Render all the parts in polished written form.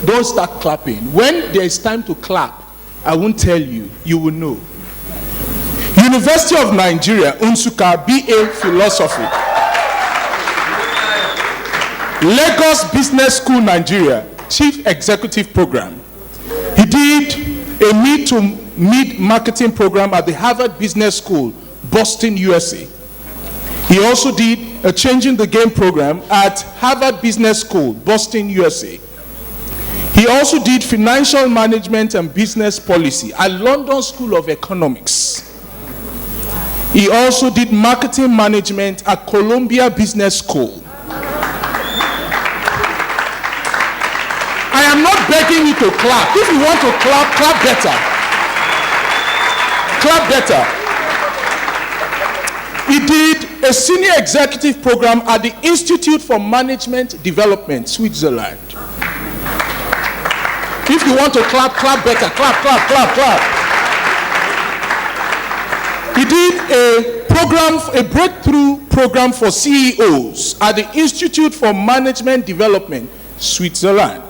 Don't start clapping. When there is time to clap, I won't tell you. You will know. University of Nigeria, Nsukka, BA Philosophy. Lagos Business School, Nigeria, Chief Executive Program. He did a mid marketing program at the Harvard Business School, Boston, USA. He also did a Changing the Game program at Harvard Business School, Boston, USA. He also did financial management and business policy at London School of Economics. He also did marketing management at Columbia Business School. I am not begging you to clap. If you want to clap, clap better. Clap better. He did a senior executive program at the Institute for Management Development, Switzerland. If you want to clap, clap better. Clap, clap, clap, clap. He did a breakthrough program for CEOs at the Institute for Management Development, Switzerland.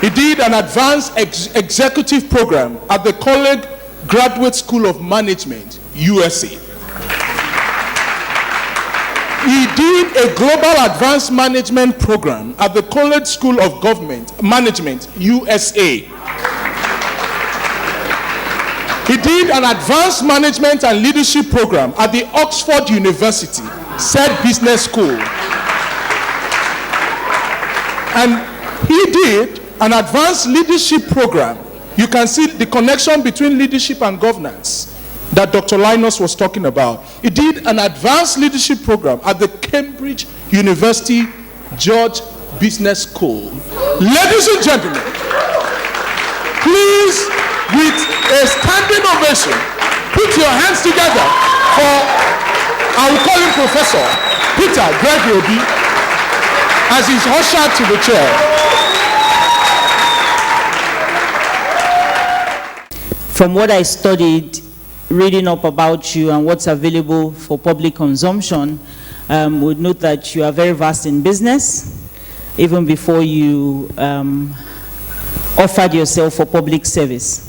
He did an advanced executive program at the College Graduate School of Management, USA. He did a global advanced management program at the College School of Government Management, USA. He did an advanced management and leadership program at the Oxford University, said business school. And he did an advanced leadership program. You can see the connection between leadership and governance that Dr. Linus was talking about. He did an advanced leadership program at the Cambridge University George Business School. Ladies and gentlemen, please, with a standing ovation, put your hands together for, I will call him Professor Peter Gregory Obi, as he's ushered to the chair. From what I studied, reading up about you and what's available for public consumption, would note that you are very vast in business, even before you offered yourself for public service.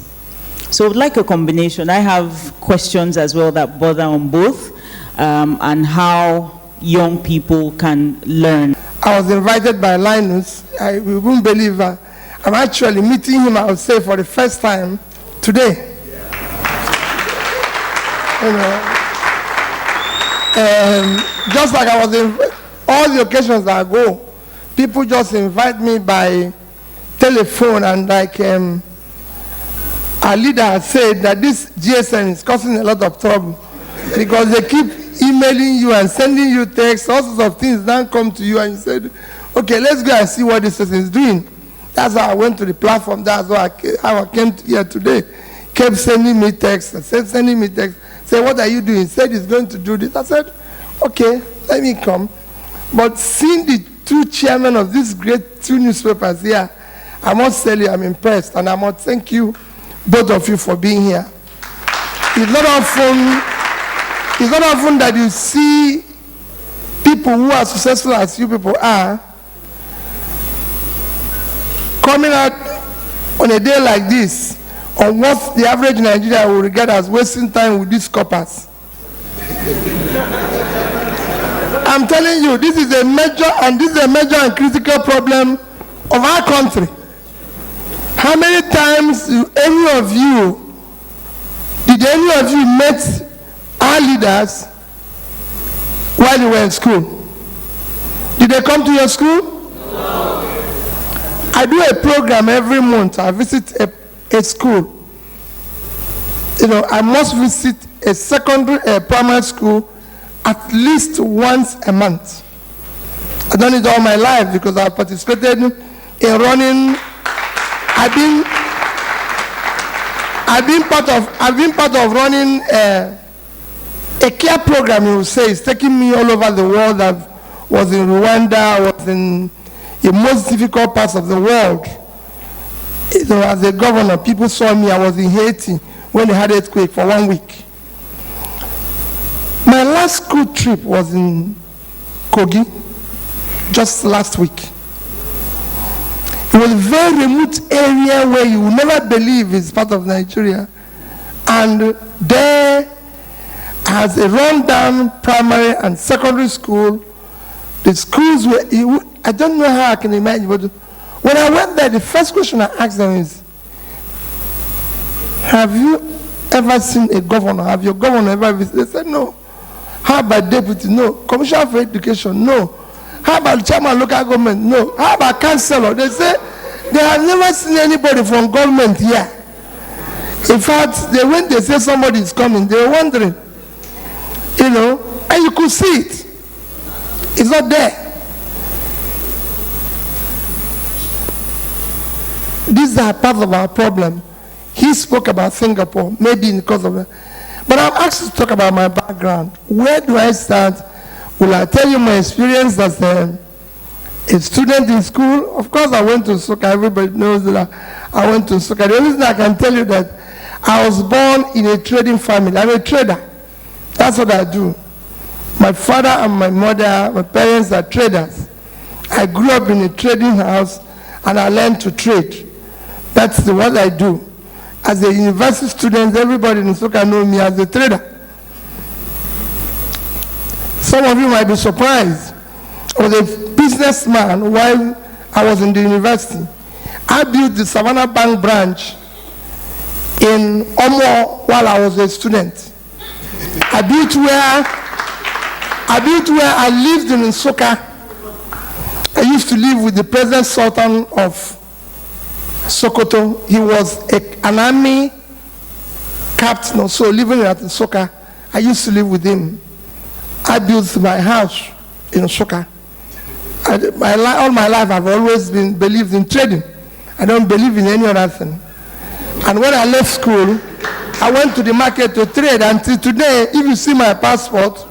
So I would like a combination. I have questions as well that border on both, and how young people can learn. I was invited by Linus. We wouldn't believe I'm actually meeting him, I would say, for the first time today. You know, just like I was in all the occasions that I go, people just invite me by telephone, and like our leader has said, that this GSM is causing a lot of trouble because they keep emailing you and sending you texts, all sorts of things then come to you, and you said, okay, let's go and see what this person is doing. That's how I went to the platform. That's how I came here today. Kept sending me texts, sending me texts. Say, what are you doing? He said he's going to do this. I said, okay, let me come. But seeing the two chairmen of these great two newspapers here, I must tell you, I'm impressed, and I must thank you, both of you, for being here. It's not often that you see people who are successful as you people are coming out on a day like this on what the average Nigerian will regard as wasting time with these coppers. I'm telling you, this is a major and critical problem of our country. How many times did any of you met our leaders while you were in school? Did they come to your school? No. I do a program every month. I visit a school. You know, I must visit a primary school at least once a month. I've done it all my life because I participated in running. I've been part of running a care program. You will say it's taking me all over the world. I was in Rwanda. I was in the most difficult parts of the world. You know, as a governor, people saw me. I was in Haiti when they had an earthquake for 1 week. My last school trip was in Kogi, just last week. It was a very remote area where you will never believe it's part of Nigeria. And there, as a rundown primary and secondary school, the schools were, I don't know how I can imagine, but when I went there, the first question I asked them is, have you ever seen a governor? Have your governor ever visited? They said, no. How about deputy? No. Commissioner for education? No. How about chairman of local government? No. How about councillor? They say they have never seen anybody from government here. In fact, when they say somebody is coming, they were wondering, you know, and you could see it. It's not there. These are part of our problem. He spoke about Singapore, maybe because of it. But I'm asked to talk about my background. Where do I start? Will I tell you my experience as a student in school? Of course, I went to Nsukka. Everybody knows that I went to Nsukka. The only thing I can tell you that I was born in a trading family. I'm a trader. That's what I do. My father and my mother, my parents are traders. I grew up in a trading house and I learned to trade. That's what I do. As a university student, everybody in Nsukka knows me as a trader. Some of you might be surprised. I was a businessman while I was in the university. I built the Savannah Bank branch in Omo while I was a student. I built where I lived in Nsukka. I used to live with the present Sultan of Sokoto. He was an army captain, so living at Nsukka. I used to live with him. I built my house in Nsukka. All my life I've always believed in trading. I don't believe in any other thing. And when I left school, I went to the market to trade. Until today, if you see my passport,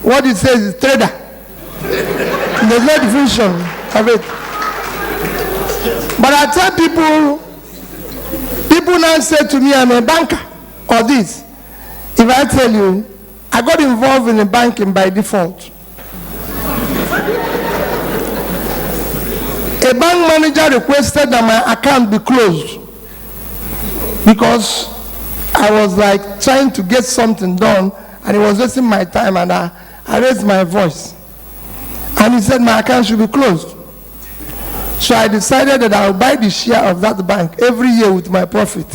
what it says is trader. There's no definition of it. But I tell people now say to me, I'm a banker or this. If I tell you, I got involved in the banking by default. A bank manager requested that my account be closed because I was like trying to get something done and it was wasting my time, and I raised my voice. And he said my account should be closed. So I decided that I would buy the share of that bank every year with my profit.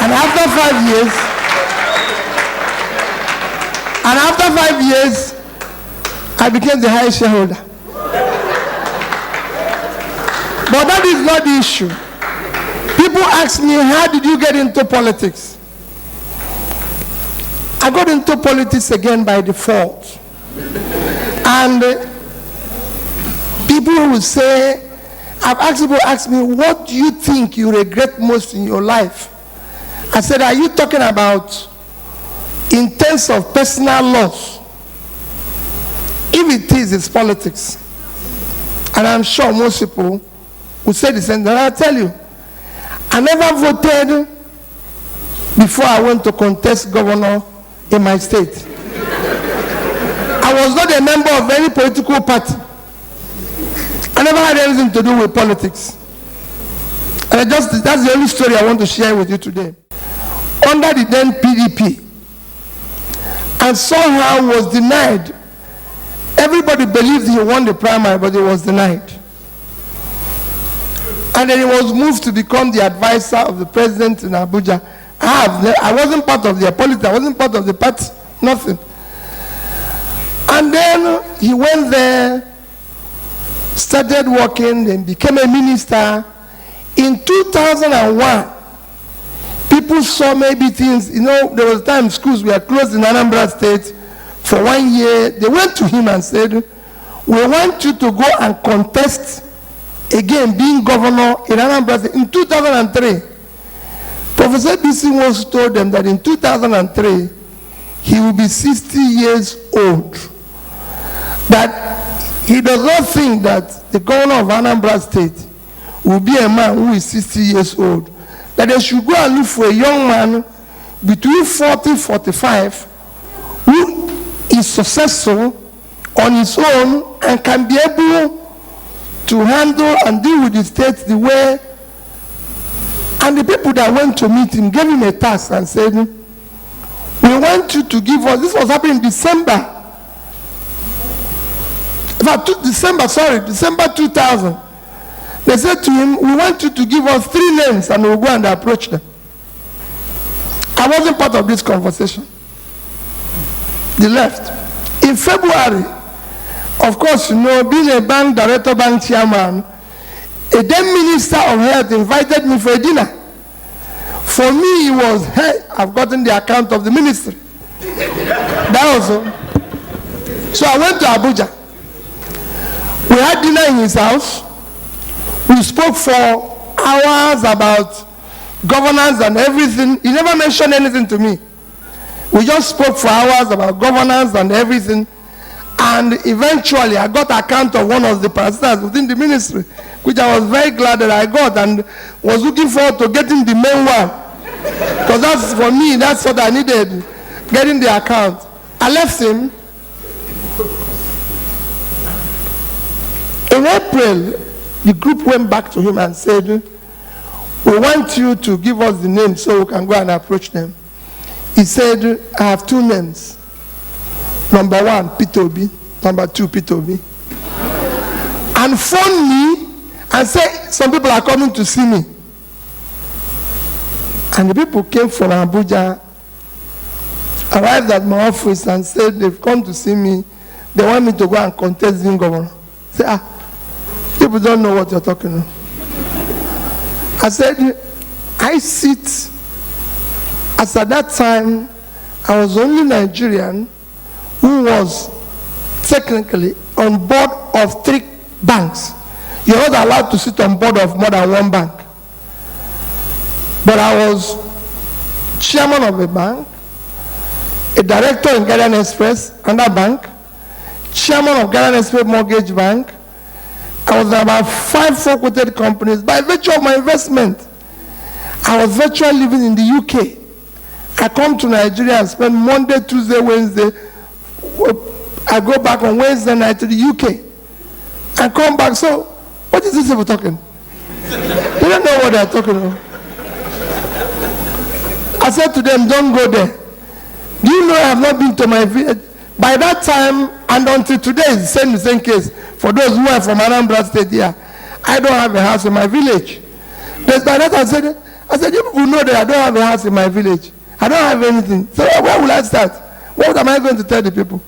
And after 5 years, I became the highest shareholder. But that is not the issue. People ask me, how did you get into politics? I got into politics again by default. And people will say, I've asked people ask me, what do you think you regret most in your life? I said, are you talking about in terms of personal loss? If it is, it's politics. And I'm sure most people will say the same. And I'll tell you, I never voted before I went to contest governor in my state. I was not a member of any political party. I never had anything to do with politics. And that's the only story I want to share with you today. Under the then PDP, and somehow was denied. Everybody believed he won the primary, but he was denied. And then he was moved to become the advisor of the president in Abuja. I wasn't part of their politics, I wasn't part of the party, nothing. And then he went there, started working, then became a minister. In 2001, people saw maybe things, there was a time schools were closed in Anambra State for 1 year. They went to him and said, we want you to go and contest again being governor in Anambra State. In 2003, Professor B.C. once told them that in 2003, he will be 60 years old. That he does not think that the governor of Anambra State will be a man who is 60 years old. That they should go and look for a young man between 40 and 45 who is successful on his own and can be able to handle and deal with the states the way. And the people that went to meet him gave him a task and said, we want you to give us, this was happening in December. December 2000. They said to him, we want you to give us 3 names and we'll go and approach them. I wasn't part of this conversation. They left. In February, of course, you know, being a bank director, bank chairman, a then Minister of Health invited me for a dinner. For me, it was, hey, I've gotten the account of the ministry. That was all. So I went to Abuja. We had dinner in his house. We spoke for hours about governance and everything. He never mentioned anything to me. We just spoke for hours about governance and everything. And eventually, I got account of one of the pastors within the ministry, which I was very glad that I got and was looking forward to getting the main one. Because that's, for me, that's what I needed, getting the account. I left him. In April, the group went back to him and said, we want you to give us the names so we can go and approach them. He said, I have 2 names. Number 1, Peter Obi. Number 2, Peter Obi. And phoned me and said, some people are coming to see me. And the people came from Abuja, arrived at my office and said, they've come to see me. They want me to go and contest the governor. I said, people don't know what you're talking about. I said, I sit, as at that time, I was the only Nigerian who was technically on board of 3 banks. You're not allowed to sit on board of more than 1 bank. But I was chairman of a bank, a director in Guardian Express, another bank, chairman of Guardian Express Mortgage Bank. I was about 5 four-quoted companies. By virtue of my investment, I was virtually living in the UK. I come to Nigeria and spend Monday, Tuesday, Wednesday. I go back on Wednesday night to the UK. I come back. So, what is this people talking? They don't know what they're talking about. I said to them, don't go there. Do you know I have not been to my village? By that time, and until today, it's the same case. For those who are from Anambra State here, I don't have a house in my village. By that I said, you people know that I don't have a house in my village. I don't have anything. So where will I start? What am I going to tell the people?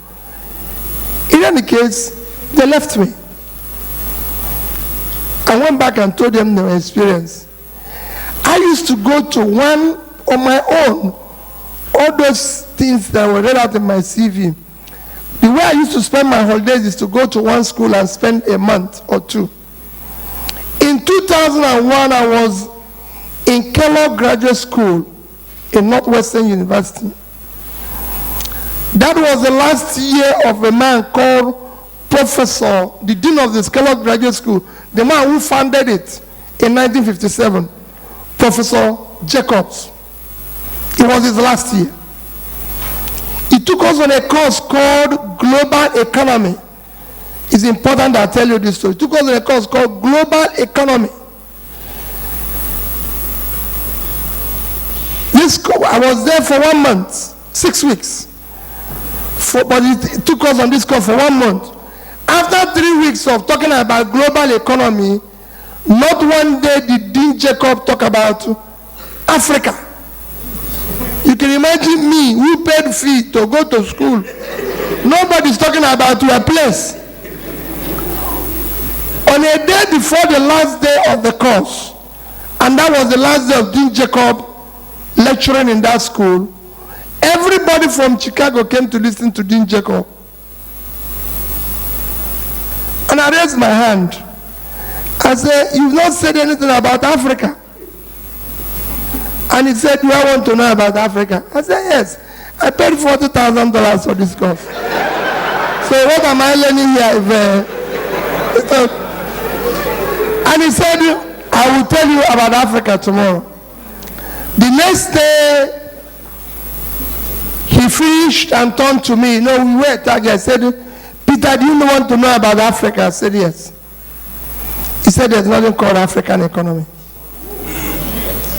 In any case, they left me. I went back and told them their experience. I used to go to one on my own. All those things that were read out in my CV. The way I used to spend my holidays is to go to one school and spend a month or 2. In 2001, I was in Kellogg Graduate School in Northwestern University. That was the last year of a man called Professor, the Dean of the Kellogg Graduate School, the man who founded it in 1957, Professor Jacobs. It was his last year. He took us on a course called Global Economy. It's important that I tell you this story. He took us on a course called Global Economy. I was there for 1 month, 6 weeks. But it took us on this course for 1 month. After 3 weeks of talking about global economy, not one day did Dean Jacob talk about Africa. You can imagine me, who paid fee to go to school. Nobody's talking about your place. On a day before the last day of the course, and that was the last day of Dean Jacob lecturing in that school, everybody from Chicago came to listen to Dean Jacob. And I raised my hand. I said, you've not said anything about Africa. And he said, do I want to know about Africa? I said, yes. I paid $40,000 for this course. So what am I learning here? And he said, I will tell you about Africa tomorrow. The next day, he finished and turned to me. You know, we were at Target. I said, Peter, do you want to know about Africa? I said, yes. said there's nothing called African economy.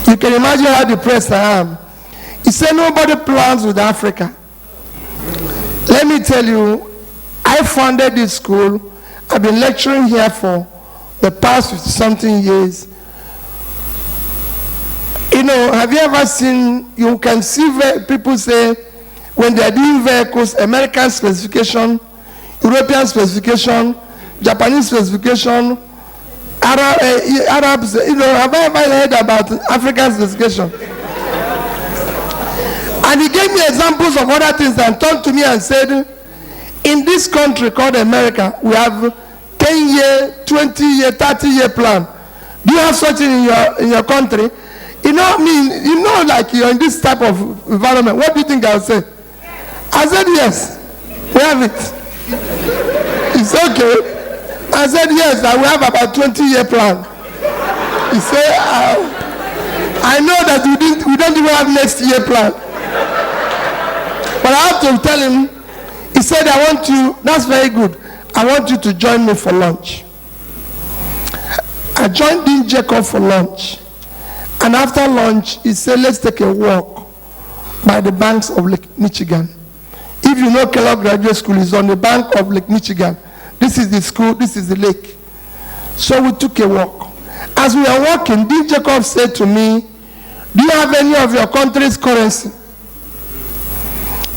You can imagine how depressed I am. He said nobody plans with Africa. Let me tell you, I founded this school. I've been lecturing here for the past 50-something years. You know, have you ever seen, you can see people say, when they're doing vehicles, American specification, European specification, Japanese specification, Arabs, you know, have I ever heard about African specification? And he gave me examples of other things and turned to me and said, in this country called America, we have 10-year, 20-year, 30-year plan. Do you have such in your country? You know, I mean, you know, like you're in this type of environment. What do you think I'll say? I said, yes, we have it. It's okay. I said, yes, I will have about 20-year plan. He said, I know that we don't even have next year plan. But I have to tell him, he said, I want you, that's very good. I want you to join me for lunch. I joined Dean Jacob for lunch. And after lunch, he said, let's take a walk by the banks of Lake Michigan. If you know Kellogg Graduate School, is on the bank of Lake Michigan. This is the school, this is the lake. So we took a walk. As we were walking, Dean Jacob said to me, do you have any of your country's currency?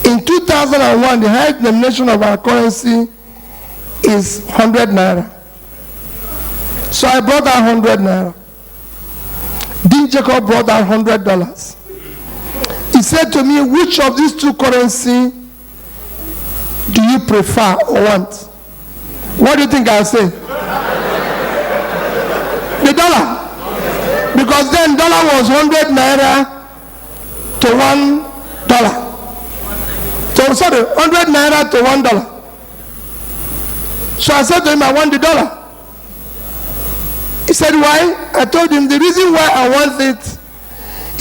In 2001, the highest denomination of our currency is 100 naira. So I brought out 100 naira. Dean Jacob brought out $100. He said to me, which of these two currencies do you prefer or want? What do you think I'll say? The dollar. Because then dollar was 100 naira to $1. So sorry, 100 naira to $1. So I said to him, I want the dollar. He said, why? I told him the reason why I want it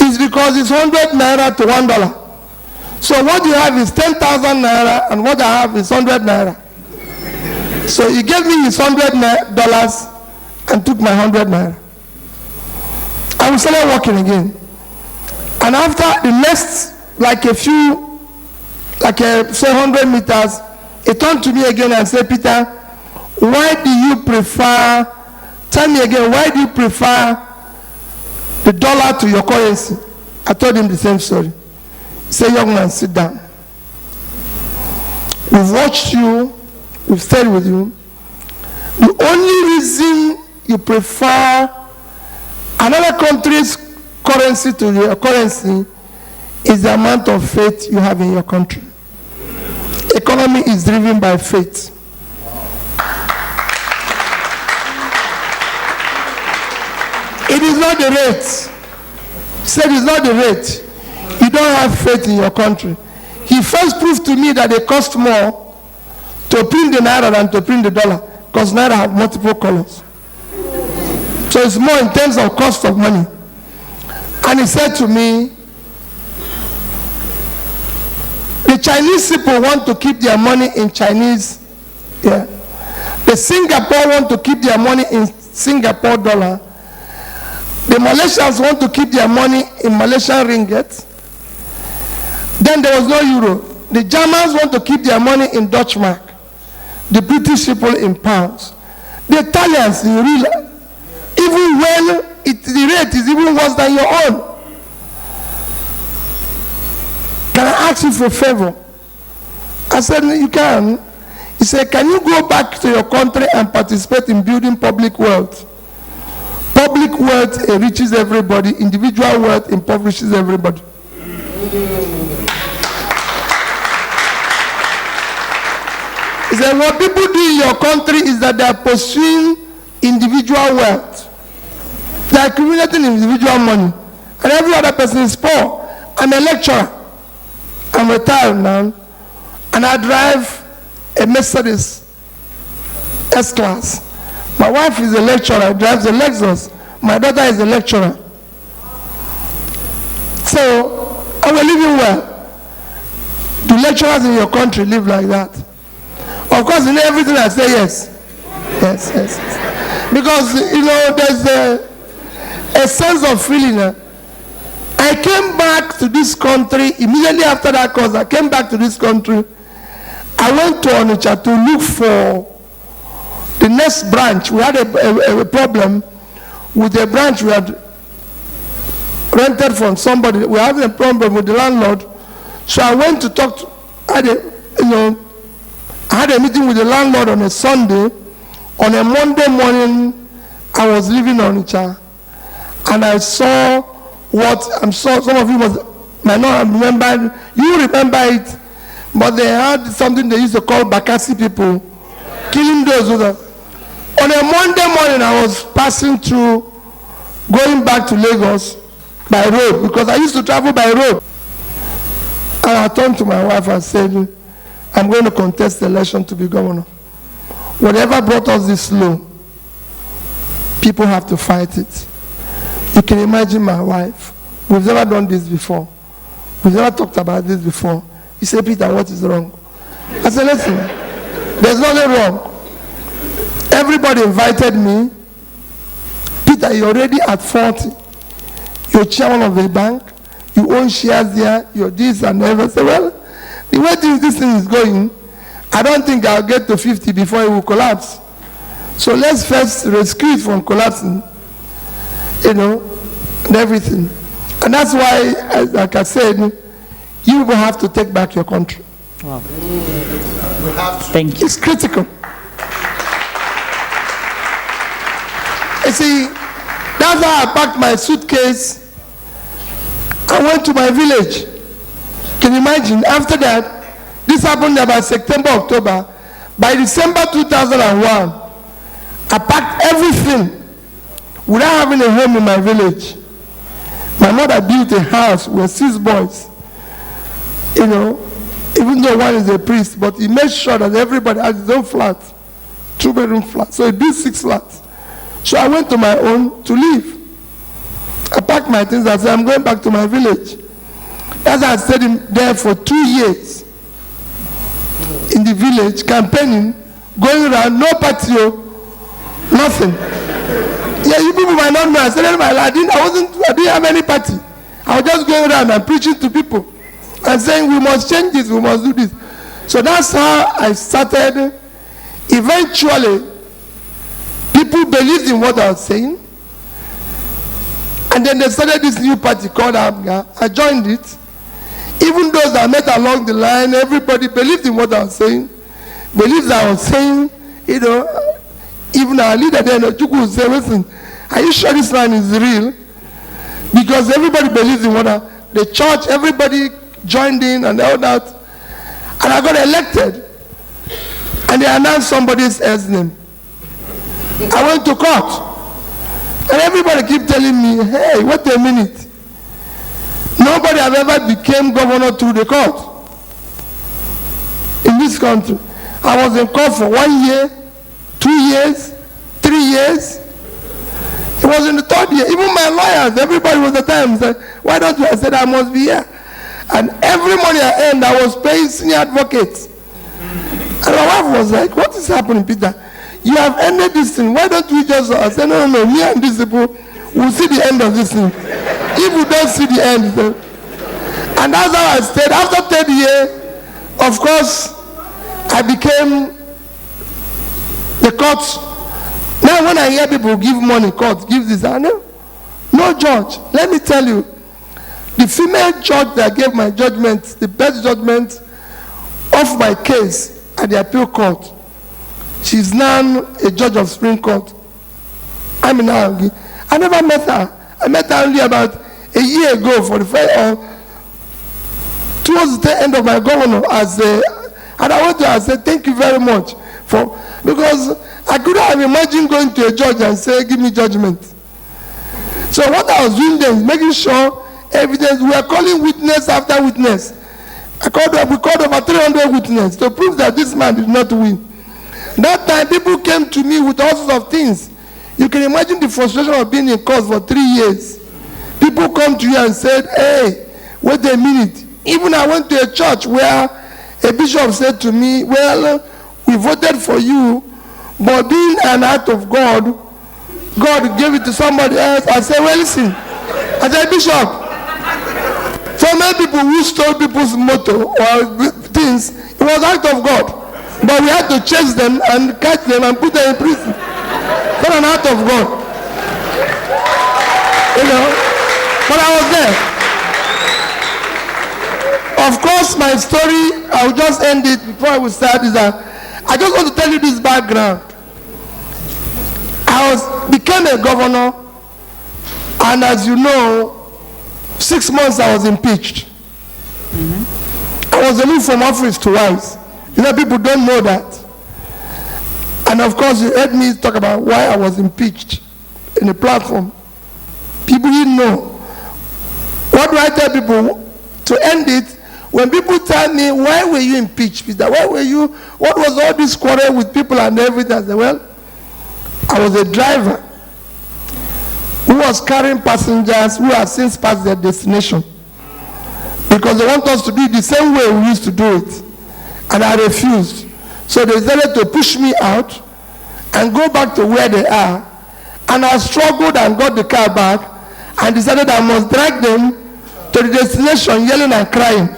is because it's 100 naira to $1. So what you have is 10,000 naira, and what I have is 100 naira. So he gave me his $100 and took my 100 naira. I started walking again. And after the next, say 100 meters, he turned to me again and said, Peter, why do you prefer, tell me again, why do you prefer the dollar to your currency? I told him the same story. He said, young man, sit down. We've watched you, we've stayed with you. The only reason you prefer another country's currency to your currency is the amount of faith you have in your country. Economy is driven by faith. It is not the rate. He said it's not the rate. You don't have faith in your country. He first proved to me that it costs more to print the naira than to print the dollar, because naira have multiple colors. So it's more in terms of cost of money. And he said to me, the Chinese people want to keep their money in Chinese. Yeah. The Singapore want to keep their money in Singapore dollar. The Malaysians want to keep their money in Malaysian ringgit. Then there was no euro. The Germans want to keep their money in Dutch mark. The British people in pounds. The Italians, even when the rate is even worse than your own. Can I ask you for a favor? I said, you can. He said, can you go back to your country and participate in building public wealth? Public wealth enriches everybody. Individual wealth impoverishes everybody. He said, what people do in your country is that they are pursuing individual wealth. They are accumulating individual money. And every other person is poor. I'm a lecturer. I'm retired now. And I drive a Mercedes S-Class. My wife is a lecturer, drives a Lexus. My daughter is a lecturer. So, are we living well? Do lecturers in your country live like that? Of course, in everything I say yes. Yes, yes, yes. Because, there's a sense of feeling. I came back to this country, immediately after that course, I came back to this country. I went to Onitsha to look for the next branch. We had a problem with a branch we had rented from somebody. We were having a problem with the landlord. So I went to talk to, I had a meeting with the landlord on a Sunday. On a Monday morning, I was leaving Onitsha, and I saw what I'm sure some of you might not remember. You remember it, but they had something they used to call Bakassi people, killing those who are. On a Monday morning, I was passing through, going back to Lagos by road, because I used to travel by road. And I turned to my wife and said, I'm going to contest the election to be governor. Whatever brought us this low, people have to fight it. You can imagine my wife. We've never done this before. We've never talked about this before. He said, Peter, what is wrong? I said, listen, there's nothing wrong. Everybody invited me. Peter, you're already at 40. You're chairman of a bank. You own shares there. You're this and that. I said, well, the way this thing is going, I don't think I'll get to 50 before it will collapse. So let's first rescue it from collapsing, and everything. And that's why, like I said, you will have to take back your country. Wow. Thank you. It's critical. You see, that's how I packed my suitcase. I went to my village. Can you imagine? After that, this happened about September, October. By December 2001, I packed everything without having a home in my village. My mother built a house with 6 boys. Even though one is a priest, but he made sure that everybody has his own flat, 2-bedroom flat. So he built 6 flats. So I went to my own to live. I packed my things. I said, I'm going back to my village. As I stayed there for 2 years in the village, campaigning, going around, no patio, nothing. Yeah, you people might not know. I said, I didn't have any party. I was just going around and preaching to people and saying, we must change this, we must do this. So that's how I started. Eventually, people believed in what I was saying. And then they started this new party called APGA. I joined it. Even those that met along the line, everybody believed in what I was saying. Believed that I was saying, even our leader then, Chukwu, would say, listen, are you sure this line is real? Because everybody believed in what the church, everybody joined in and all that. And I got elected. And they announced somebody else's name. I went to court. And everybody keep telling me, hey, wait a minute. Nobody have ever became governor through the court in this country. I was in court for 1 year, 2 years, 3 years. It was in the 3rd year. Even my lawyers, everybody was the time said, why don't you? I said, I must be here. And every money I earned, I was paying senior advocates. And my wife was like, what is happening, Peter? You have ended this thing. Why don't we just... I said, no, me and these people will see the end of this thing. If we don't see the end, then... And that's how I stayed. After 3rd year, of course, I became the court. Now when I hear people give money, court, give this, I know. No judge. Let me tell you, the female judge that gave my judgment, the best judgment of my case at the appeal court, she's now a judge of Supreme Court. I never met her. I met her only about a year ago for the first, towards the end of my governor, and I went to her and said, thank you very much because I couldn't have imagined going to a judge and say, give me judgment. So what I was doing then is making sure evidence, we are calling witness after witness. We called over 300 witnesses to prove that this man did not win. That time, people came to me with all sorts of things. You can imagine the frustration of being in court for 3 years. People come to you and said, hey, wait a minute. Even I went to a church where a bishop said to me, well, we voted for you, but being an act of God, God gave it to somebody else. I said, well, listen. I said, Bishop, so many people who stole people's motor or things, it was act of God. But we had to chase them and catch them and put them in prison. Not an act of God. You know, but I was there. Of course, my story, I'll just end it before I will start, is that I just want to tell you this background. I became a governor, and as you know, 6 months I was impeached. I was removed from office twice. You know, people don't know that. And of course, you heard me talk about why I was impeached in the platform. People didn't know. What do I tell people to end it? When people tell me, why were you impeached, Peter? Why were you, what was all this quarrel with people and everything? I said, well, I was a driver who was carrying passengers who have since passed their destination. Because they want us to do it the same way we used to do it. And I refused. So they decided to push me out and go back to where they are. And I struggled and got the car back and decided I must drag them to the destination yelling and crying.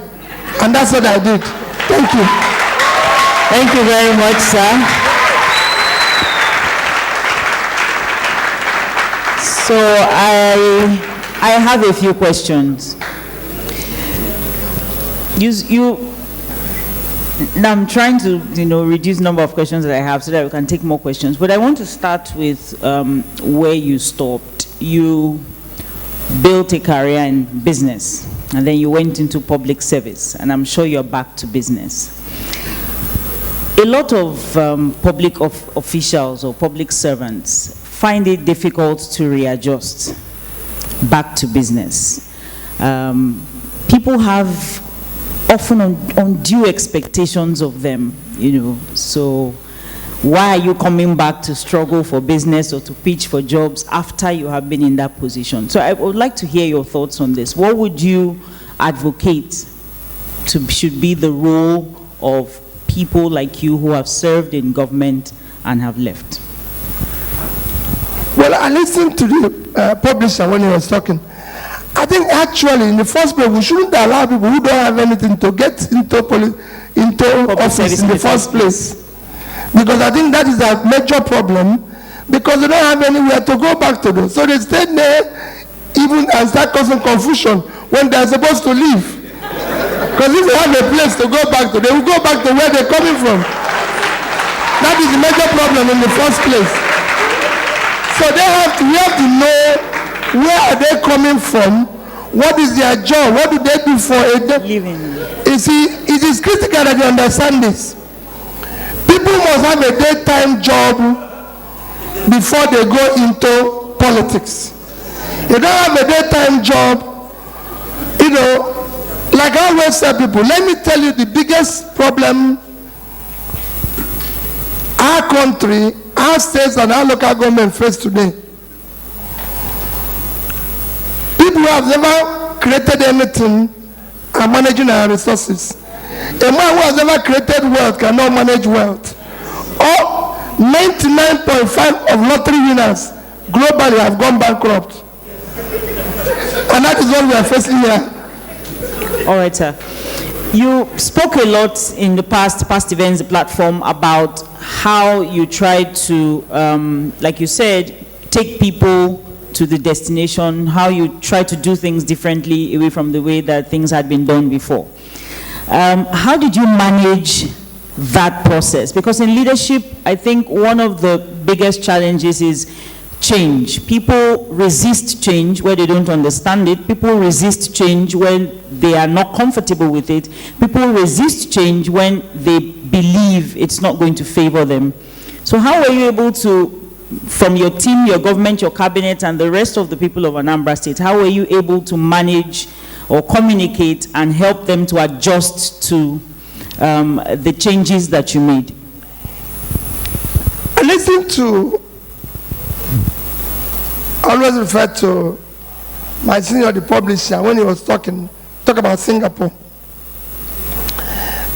And that's what I did. Thank you. Thank you very much, sir. So I have a few questions. Now I'm trying to, reduce the number of questions that I have so that we can take more questions. But I want to start with where you stopped. You built a career in business, and then you went into public service, and I'm sure you're back to business. A lot of public officials or public servants find it difficult to readjust back to business. People have often undue expectations of them, so why are you coming back to struggle for business or to pitch for jobs after you have been in that position? So I would like to hear your thoughts on this. What would you advocate should be the role of people like you who have served in government and have left? Well, I listened to the publisher when he was talking. I think actually, in the first place, we shouldn't allow people who don't have anything to get into office in the first place. Because I think that is a major problem, because they don't have anywhere to go back to do. So they stay there even and start causing confusion when they're supposed to leave. Because if they have a place to go back to, they will go back to where they're coming from. That is the major problem in the first place. So we have to know where are they coming from, what is their job, what do they do for a living. You see, it is critical that you understand this. People must have a daytime job before they go into politics. You don't have a daytime job, like I always tell people, let me tell you the biggest problem our country, our states and our local government face today. People who have never created anything are managing our resources. A man who has never created wealth cannot manage wealth. All 99.5% of lottery winners globally have gone bankrupt. And that is what we are facing here. All right, sir. You spoke a lot in the past events platform about how you tried to, like you said, take people to the destination, how you try to do things differently away from the way that things had been done before. How did you manage that process? Because in leadership, I think one of the biggest challenges is change. People resist change where they don't understand it. People resist change when they are not comfortable with it. People resist change when they believe it's not going to favor them. So how were you able to, from your team, your government, your cabinet, and the rest of the people of Anambra State, how were you able to manage or communicate and help them to adjust to the changes that you made? I listened to, I always refer to my senior, the publisher, when he was talk about Singapore.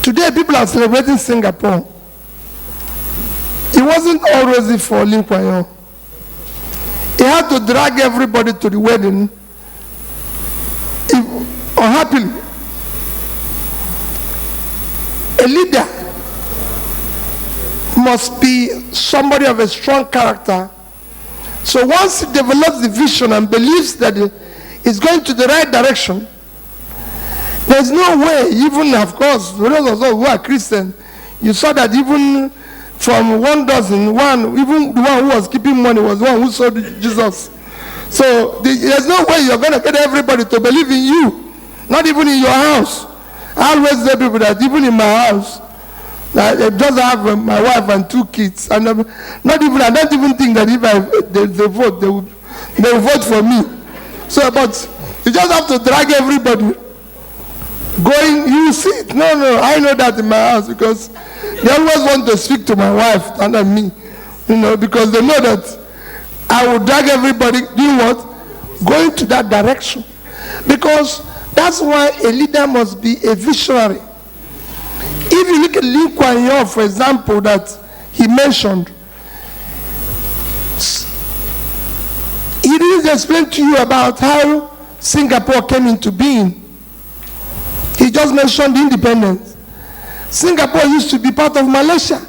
Today, people are celebrating Singapore. It wasn't all rosy for Lee Kuan Yew. had to drag everybody to the wedding, unhappily. A leader must be somebody of a strong character. So once he develops the vision and believes that it's going to the right direction, there's no way, even of course, those of us who are Christian, you saw that even from 1 dozen, even the one who was keeping money was the one who saw Jesus. So there's no way you're going to get everybody to believe in you, not even in your house. I always tell people that even in my house, I just have my wife and 2 kids, and I don't even think that if they vote, they will vote for me. So, but you just have to drag everybody going. You see it? No, I know that in my house because they always want to speak to my wife and not me, because they know that I will drag everybody doing what? Going to that direction. Because that's why a leader must be a visionary. If you look at Lee Kuan Yew, for example, that he mentioned, he didn't explain to you about how Singapore came into being. He just mentioned independence. Singapore used to be part of Malaysia.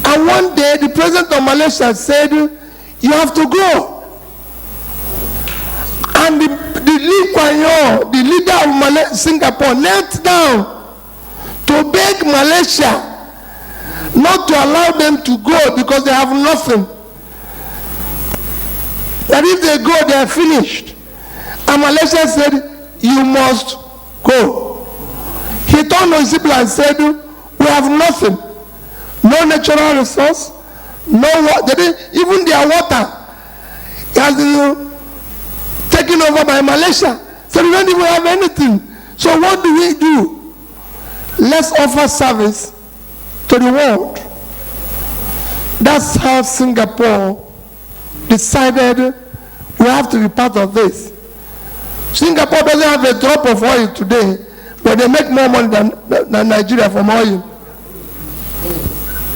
And one day, the president of Malaysia said, you have to go. And the Lee Kuan Yew, the leader of Singapore, knelt down to beg Malaysia not to allow them to go because they have nothing. That if they go, they are finished. And Malaysia said, you must go. He turned to his people and said, we have nothing. No natural resource, no water. Even their water has been taken over by Malaysia. So we don't even have anything. So what do we do? Let's offer service to the world. That's how Singapore decided we have to be part of this. Singapore doesn't have a drop of oil today, but they make more money than Nigeria from oil.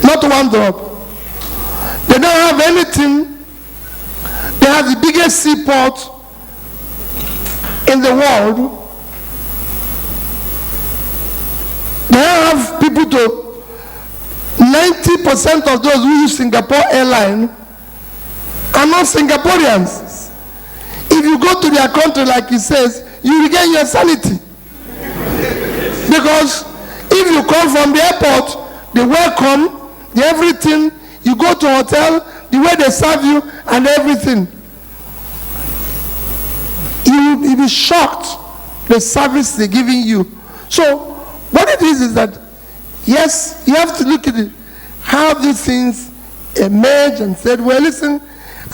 Not one drop. They don't have anything. They have the biggest seaport in the world. They have people to 90% of those who use Singapore Airline are not Singaporeans. If you go to their country, like he says, you regain your sanity. Because if you come from the airport, they welcome, the everything, you go to a hotel, the way they serve you and everything. You will be shocked the service they're giving you. So what it is that, yes, you have to look at it, how these things emerge and said, well, listen,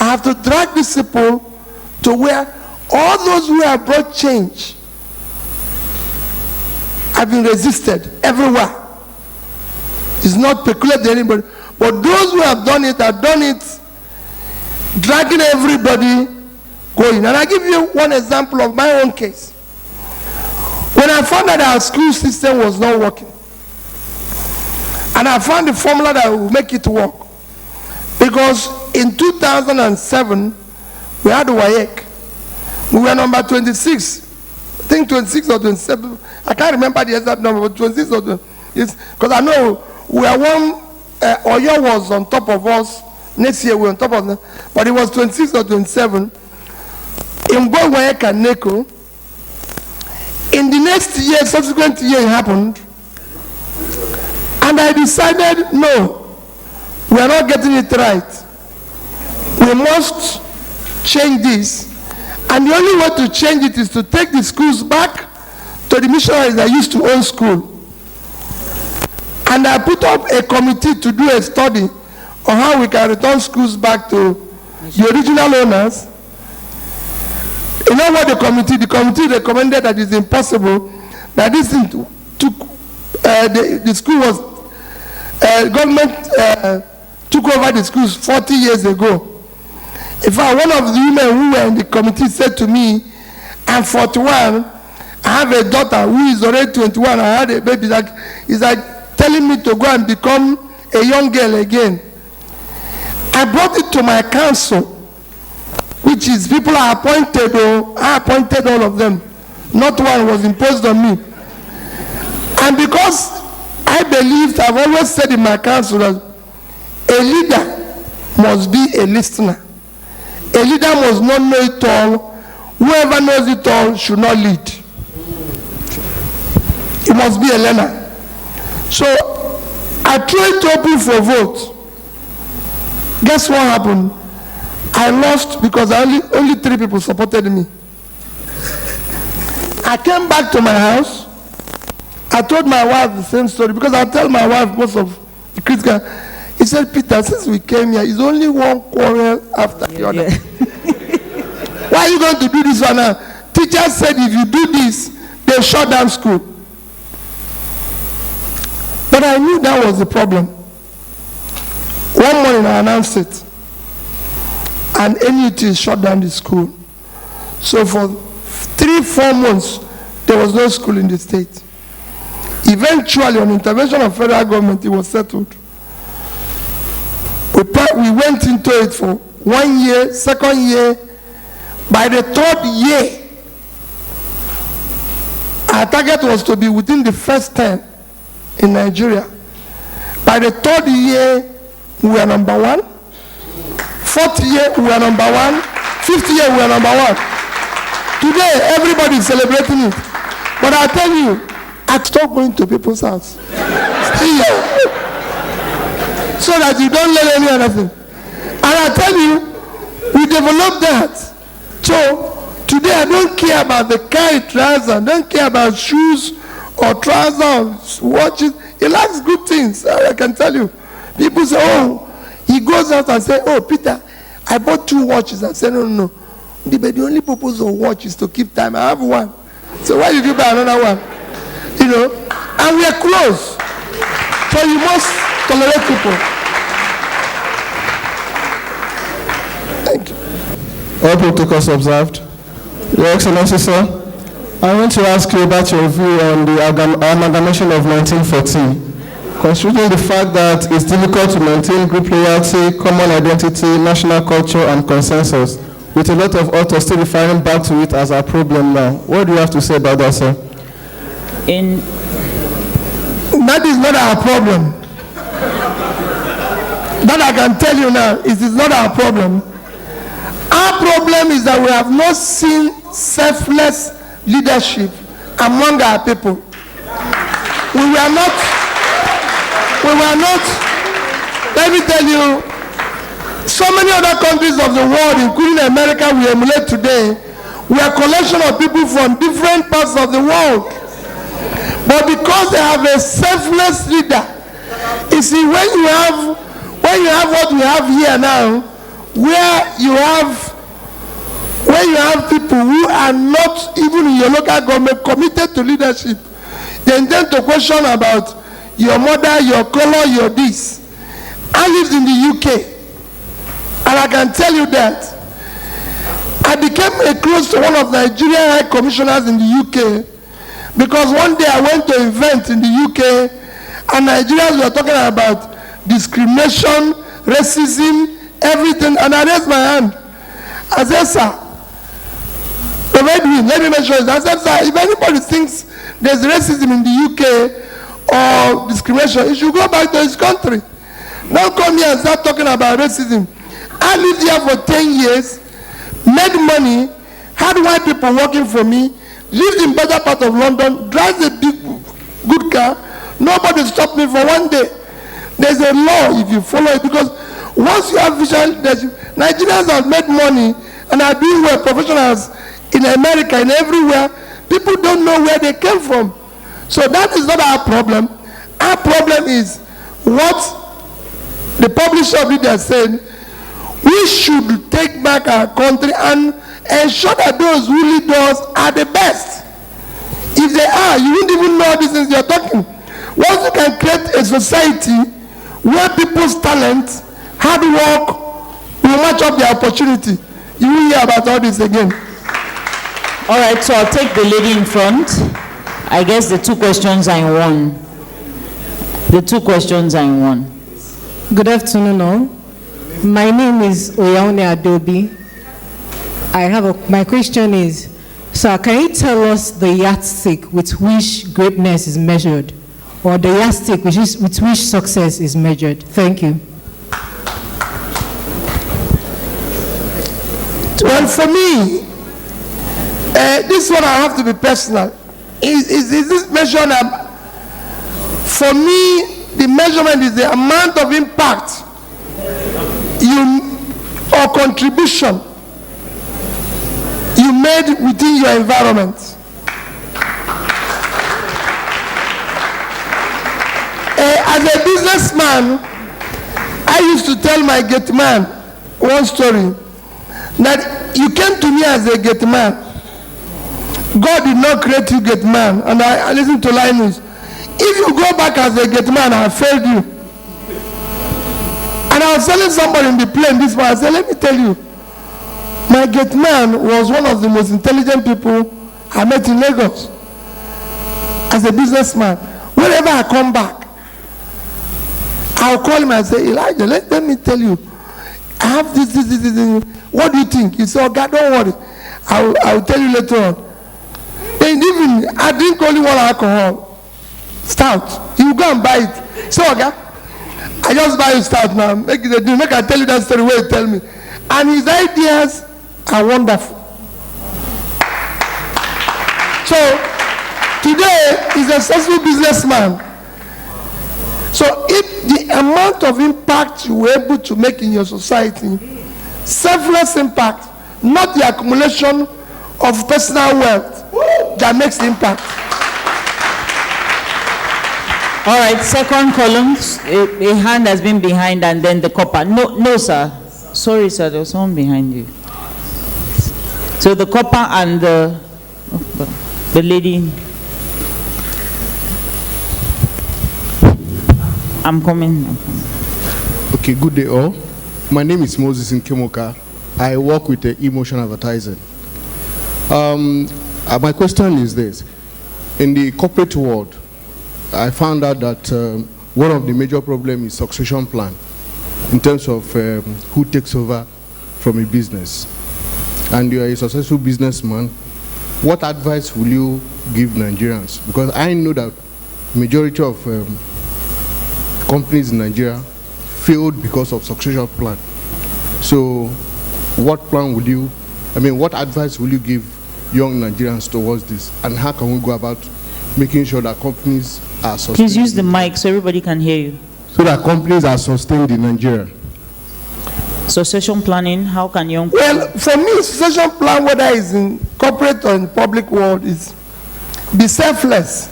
I have to drag these people to where all those who have brought change have been resisted everywhere. It's not peculiar to anybody. But those who have done it dragging everybody going. And I give you one example of my own case. When I found that our school system was not working, and I found the formula that will make it work, because in 2007, we had WAEC. We were number 26. I think 26 or 27. I can't remember the exact number, but 26 or 27. Because I know we were one, Oyo was on top of us. Next year we were on top of them. But it was 26 or 27. In both WAEC and NECO, in the next year, subsequent year, it happened. And I decided, no, we are not getting it right. We must change this. And the only way to change it is to take the schools back to the missionaries that used to own school. And I put up a committee to do a study on how we can return schools back to the original owners. You know what the committee recommended that it's impossible, that this thing took, the school was, government took over the schools 40 years ago. In fact, one of the women who were in the committee said to me, I'm 41, I have a daughter who is already 21, I had a baby. It's like telling me to go and become a young girl again. I brought it to my council which is people are appointed, or I appointed all of them. Not one was imposed on me. And because I believed, I've always said in my council that a leader must be a listener. A leader must not know it all. Whoever knows it all should not lead. He must be a learner. So I tried to open for vote. Guess what happened? I lost because only 3 people supported me. I came back to my house. I told my wife the same story because I tell my wife most of the critical. He said, Peter, since we came here, it's only one quarrel after the other. Why are you going to do this one now? Teacher said if you do this, they'll shut down school. But I knew that was the problem. One morning I announced it. And NUT shut down the school. So for 3-4 months, there was no school in the state. Eventually, on intervention of federal government, it was settled. We went into it for 1 year, 2nd year. By the 3rd year, our target was to be within the first 10 in Nigeria. By the 3rd year, we were number 1. 4th year, we were number 1. 5th year, we were number 1. Today, everybody is celebrating it. But I tell you, I stopped going to people's house. Stay here. So that you don't learn any other thing. And I tell you, we developed that. So today I don't care about the car trousers, I don't care about shoes or trousers, watches. He likes good things, I can tell you. People say, oh, he goes out and say, oh, Peter, I bought 2 watches. I say, no. The only purpose of watch is to keep time. I have one. So why did you buy another one? You know, and we are close. So you must tolerate people. Thank you. All protocols observed. Your Excellency, sir, I want to ask you about your view on the amalgamation of 1914. Considering the fact that it's difficult to maintain group loyalty, common identity, national culture, and consensus, with a lot of authors still referring back to it as a problem now. What do you have to say about that, sir? That is not our problem. That I can tell you now, it is not our problem. Our problem is that we have not seen selfless leadership among our people. We were not, let me tell you, so many other countries of the world, including America, we emulate today, we are a collection of people from different parts of the world. But because they have a selfless leader, you see, when you have what we have here now, where you have people who are not even in your local government committed to leadership, they intend to question about your mother, your color, your this. I lived in the UK, and I can tell you that I became close to one of Nigerian high commissioners in the UK, because one day I went to an event in the UK, and Nigerians were talking about discrimination, racism, everything, and I raised my hand. I said, sir, let me mention it. I said, sir, if anybody thinks there's racism in the UK or discrimination, he should go back to his country. Don't come here and start talking about racism. I lived here for 10 years, made money, had white people working for me, lived in better part of London, drives a big, good car. Nobody stopped me for one day. There's a law if you follow it, because once you have vision, Nigerians have made money and are doing well, professionals in America and everywhere. People don't know where they came from. So that is not our problem. Our problem is what the publisher of Leader said, we should take back our country and ensure that those who lead us are the best. If they are, you wouldn't even know these things you're talking. Once you can create a society where people's talent, hard work will match up their opportunity, you will hear about all this again. All right, so I'll take the lady in front. I guess the 2 questions are in one. The 2 questions are in one. Good afternoon all. My name is Oyaone Adobe. My question is, sir, can you tell us the yardstick with which greatness is measured, or the yardstick with which success is measured? Thank you. Well, for me, this one I have to be personal. Is this measurement? For me, the measurement is the amount of impact or contribution you made within your environment. As a businessman, I used to tell my gate man one story, that you came to me as a gate man. God did not create you gate man. And I listened to Linus. If you go back as a gate man, I failed you. And I was telling somebody in the plane this morning, I said, let me tell you, my gate man was one of the most intelligent people I met in Lagos as a businessman. Whenever I come back, I'll call him and say, Elijah, let me tell you, I have this. What do you think? He said, oh God, don't worry. I'll tell you later on. Then even, I drink only one alcohol, stout. You go and buy it. So, okay, I just buy you stout now. Make I tell you that story where you tell me. And his ideas are wonderful. So, today, he's a successful businessman. So, if the amount of impact you were able to make in your society, selfless impact, not the accumulation of personal wealth, that makes the impact. All right, second column, a hand has been behind and then the copper. No, sir. Sorry, sir, there was someone behind you. So the copper and the lady. I'm coming. Okay, good day all. My name is Moses Nkemoka. I work with Emotion Advertising. My question is this. In the corporate world, I found out that one of the major problems is succession plan in terms of who takes over from a business. And you are a successful businessman. What advice will you give Nigerians? Because I know that majority of companies in Nigeria failed because of succession plan. So what advice will you give young Nigerians towards this? And how can we go about making sure that companies are sustained? Please use the mic so everybody can hear you. So that companies are sustained in Nigeria. Succession planning, how can young people? Well, for me, succession plan, whether it's in corporate or in public world, is be selfless.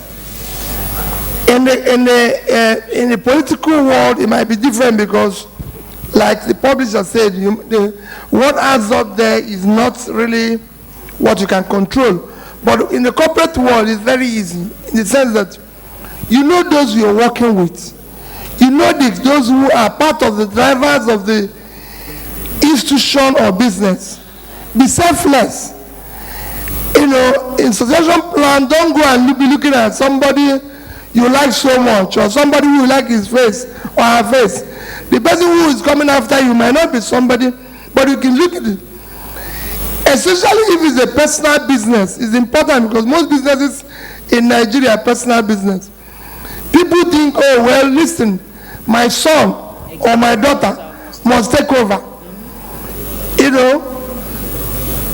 In the political world, it might be different because, like the publisher said, what adds up there is not really what you can control. But in the corporate world, it's very easy in the sense that you know those you're working with. You know those who are part of the drivers of the institution or business. Be selfless. In succession plan, don't go and be looking at somebody you like so much, or somebody who you like his face or her face. The person who is coming after you might not be somebody, but you can look at it. Especially if it's a personal business, it's important because most businesses in Nigeria are personal business. People think, oh, well, listen, my son or my daughter must take over.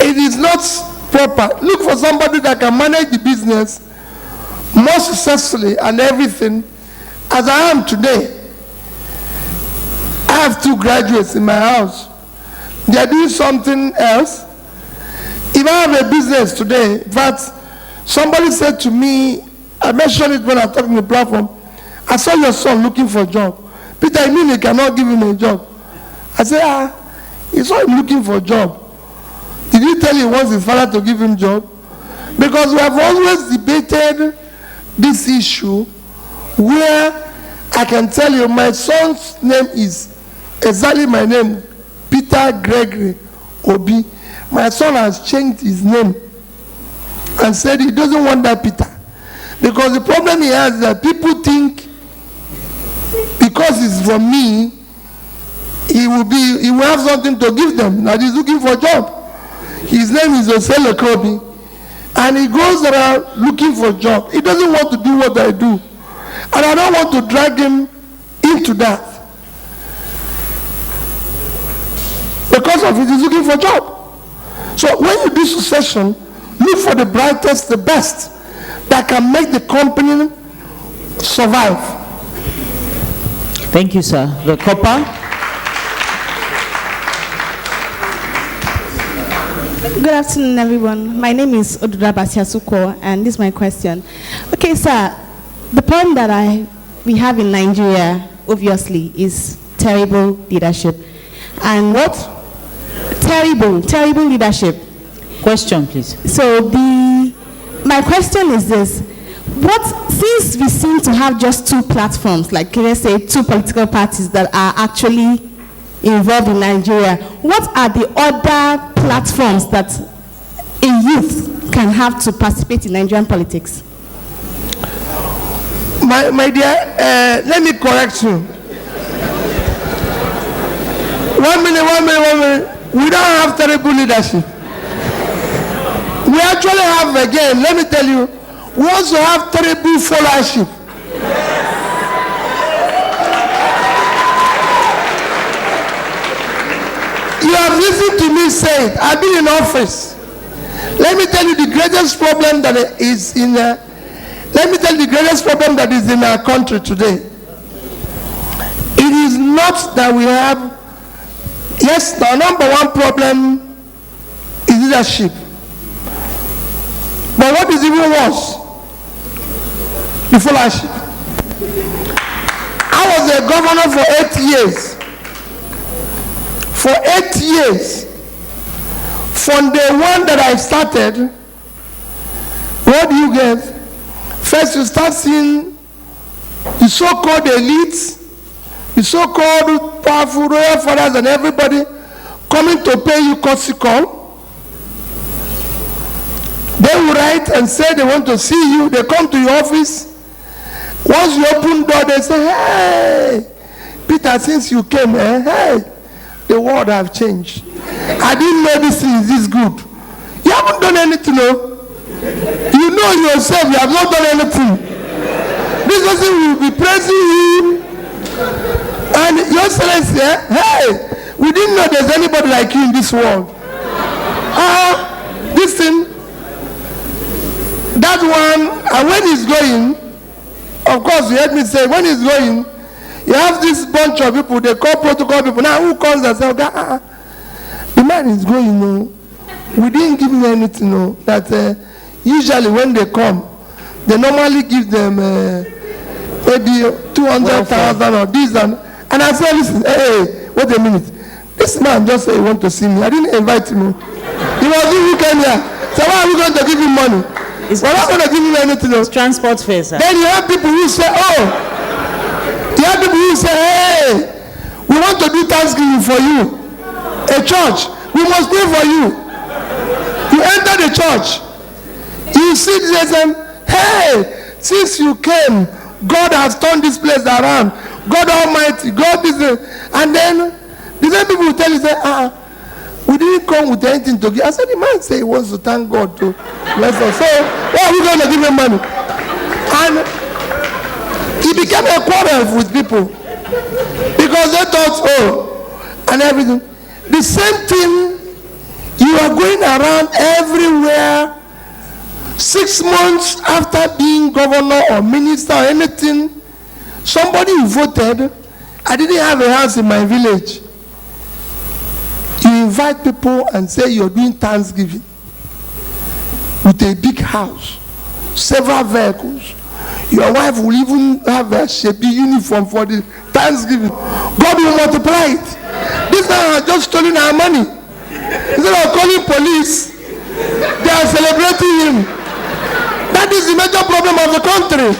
It is not proper. Look for somebody that can manage the business more successfully and everything. As I am today, I have 2 graduates in my house. They are doing something else. If I have a business today, in fact, somebody said to me, I mentioned it when I talked on the platform, I saw your son looking for a job. Peter, I mean you cannot give him a job. I said, you saw him looking for a job. Did you tell him he wants his father to give him a job? Because we have always debated this issue where I can tell you my son's name is exactly my name, Peter Gregory Obi. My son has changed his name and said he doesn't want that Peter. Because the problem he has is that people think because it's from me, he will have something to give them, that he's looking for a job. His name is Osele Kobi. And he goes around looking for a job. He doesn't want to do what I do. And I don't want to drag him into that. Because of it, he's looking for a job. So when you do succession, look for the brightest, the best, that can make the company survive. Thank you, sir. The copper. Good afternoon, everyone. My name is Oduda Basiasuko, and this is my question. Okay, sir, the problem that we have in Nigeria, obviously, is terrible leadership. And what? Terrible leadership. Question, please. So my question is this: since we seem to have just two platforms, like let's say two political parties that are actually involved in Nigeria, what are the other platforms that a youth can have to participate in Nigerian politics? My dear, let me correct you. One minute. We don't have terrible leadership. We actually have, again, let me tell you, we also have terrible followership. You have listened to me say it. I've been in office. Let me tell you the greatest problem that is in our country today. It is not that we have. Yes, the number one problem is leadership. But what is even worse? The followership. I was a governor for 8 years. For 8 years, from the one that I started, what do you get? First, you start seeing the so-called elites, the so-called powerful royal fathers and everybody coming to pay you courtesy call. They will write and say they want to see you. They come to your office. Once you open the door, they say, hey, Peter, since you came, hey, the world have changed. I didn't know this is this good. You haven't done anything, no? You know yourself, you have not done anything. This person will be praising you. And your Excellency, hey, we didn't know there's anybody like you in this world. This thing, that one, and when he's going, of course, you heard me say, when he's going, you have this bunch of people, they call protocol people. Now, who comes and says, the man is going, no. We didn't give him anything, no. That usually when they come, they normally give them maybe 200,000 or this and I said, listen, hey, wait a minute. This man just said he want to see me. I didn't invite him. He was in weekend here. So why are we going to give him money? We're not going to give him anything. It's transport fare, sir. Then you have people who say, you have people who say, hey, we want to do Thanksgiving for you. A church, we must pray for you. You enter the church, you see this and hey, since you came, God has turned this place around. God Almighty, God is and then the same people will tell you, say, we didn't come with anything to give. I said, the man say he wants to thank God to bless us. So why are we going to give him money? And he became a quarrel with people because they thought, and everything. The same thing, you are going around everywhere 6 months after being governor or minister or anything. Somebody who voted, I didn't have a house in my village. You invite people and say you're doing Thanksgiving with a big house, several vehicles. Your wife will even have a Shebi uniform for the Thanksgiving. God will multiply it. This man has just stolen our money. Instead of calling police, they are celebrating him. That is the major problem of the country.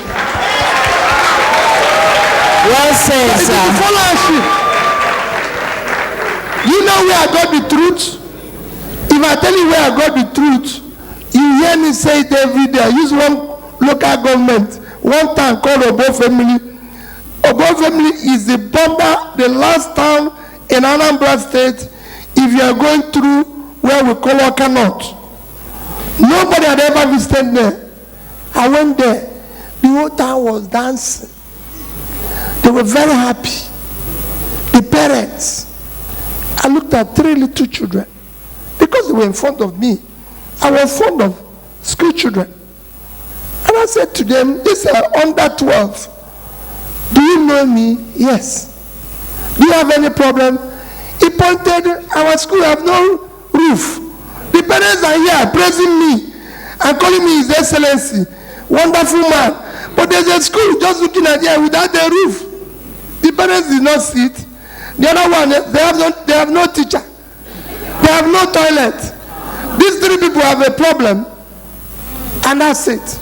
Well said, It is sir. the followership. You know where I got the truth? If I tell you where I got the truth, you hear me say it every day. I use one local government, one town called Obo Family. Obo Family is the last town in Anambra State if you are going through where we call Oka North. Nobody had ever visited there. I went there. The whole town was dancing. They were very happy. The parents. I looked at 3 little children. Because they were in front of me, I was fond of school children. And I said to them, these are under 12. Do you know me? Yes. Do you have any problem? He pointed, our school have no roof. The parents are here praising me and calling me His Excellency. Wonderful man. But there's a school just looking at here without a roof. The parents did not see it. The other one, they have no teacher. They have no toilet. These 3 people have a problem. And that's it.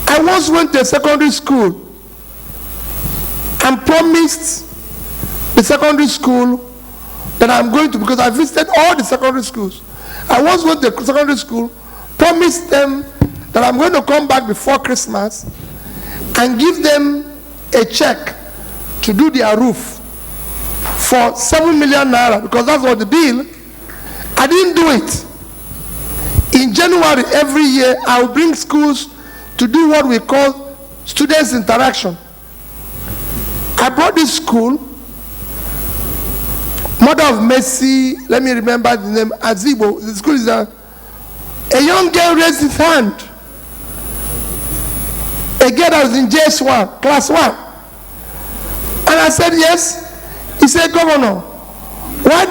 I once went to a secondary school and promised the secondary school that I'm going to, because I visited all the secondary schools. I once went to the secondary school, promised them that I'm going to come back before Christmas and give them a check to do their roof for 7 million naira, because that's what the bill. I didn't do it. In January every year, I will bring schools to do what we call students interaction. I brought this school, Mother of Mercy, let me remember the name, Azibo. The school is a young girl raised his hand. A girl that was in JS1, class 1. And I said, yes. He said, Governor, why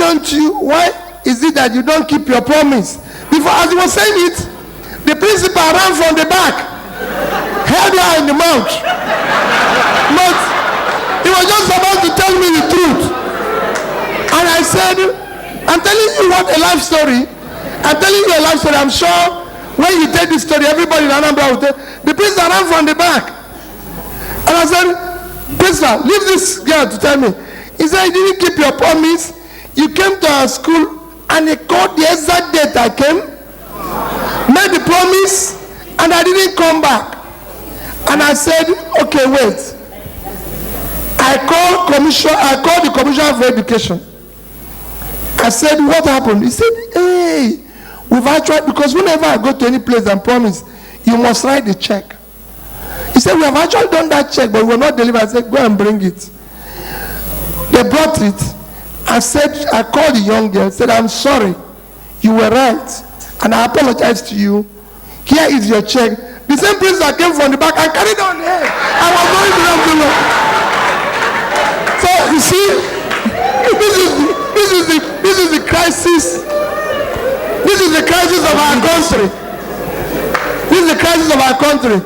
is it that you don't keep your promise? Before, as he was saying it, the principal ran from the back, held her in the mouth. But he was just about to tell me the truth. And I said, I'm telling you what a life story. I'm telling you a life story. I'm sure when you tell this story, everybody in Anambra will tell. The principal ran from the back. And I said, Principal, leave this girl to tell me. He said, you didn't keep your promise. You came to our school and he called the exact date I came, made the promise, and I didn't come back. And I said, okay, wait. I called the Commissioner for Education. I said, what happened? He said, hey, we've actually, because whenever I go to any place and promise, you must write the check. He said, we have actually done that check, but we will not deliver. I said, go and bring it. They brought it. I called the young girl, said, I'm sorry, you were right, and I apologize to you. Here is your check. The same place that came from the back, I carried on here. I was going to them to look. So you see, this is the crisis. This is the crisis of our country. This is the crisis of our country.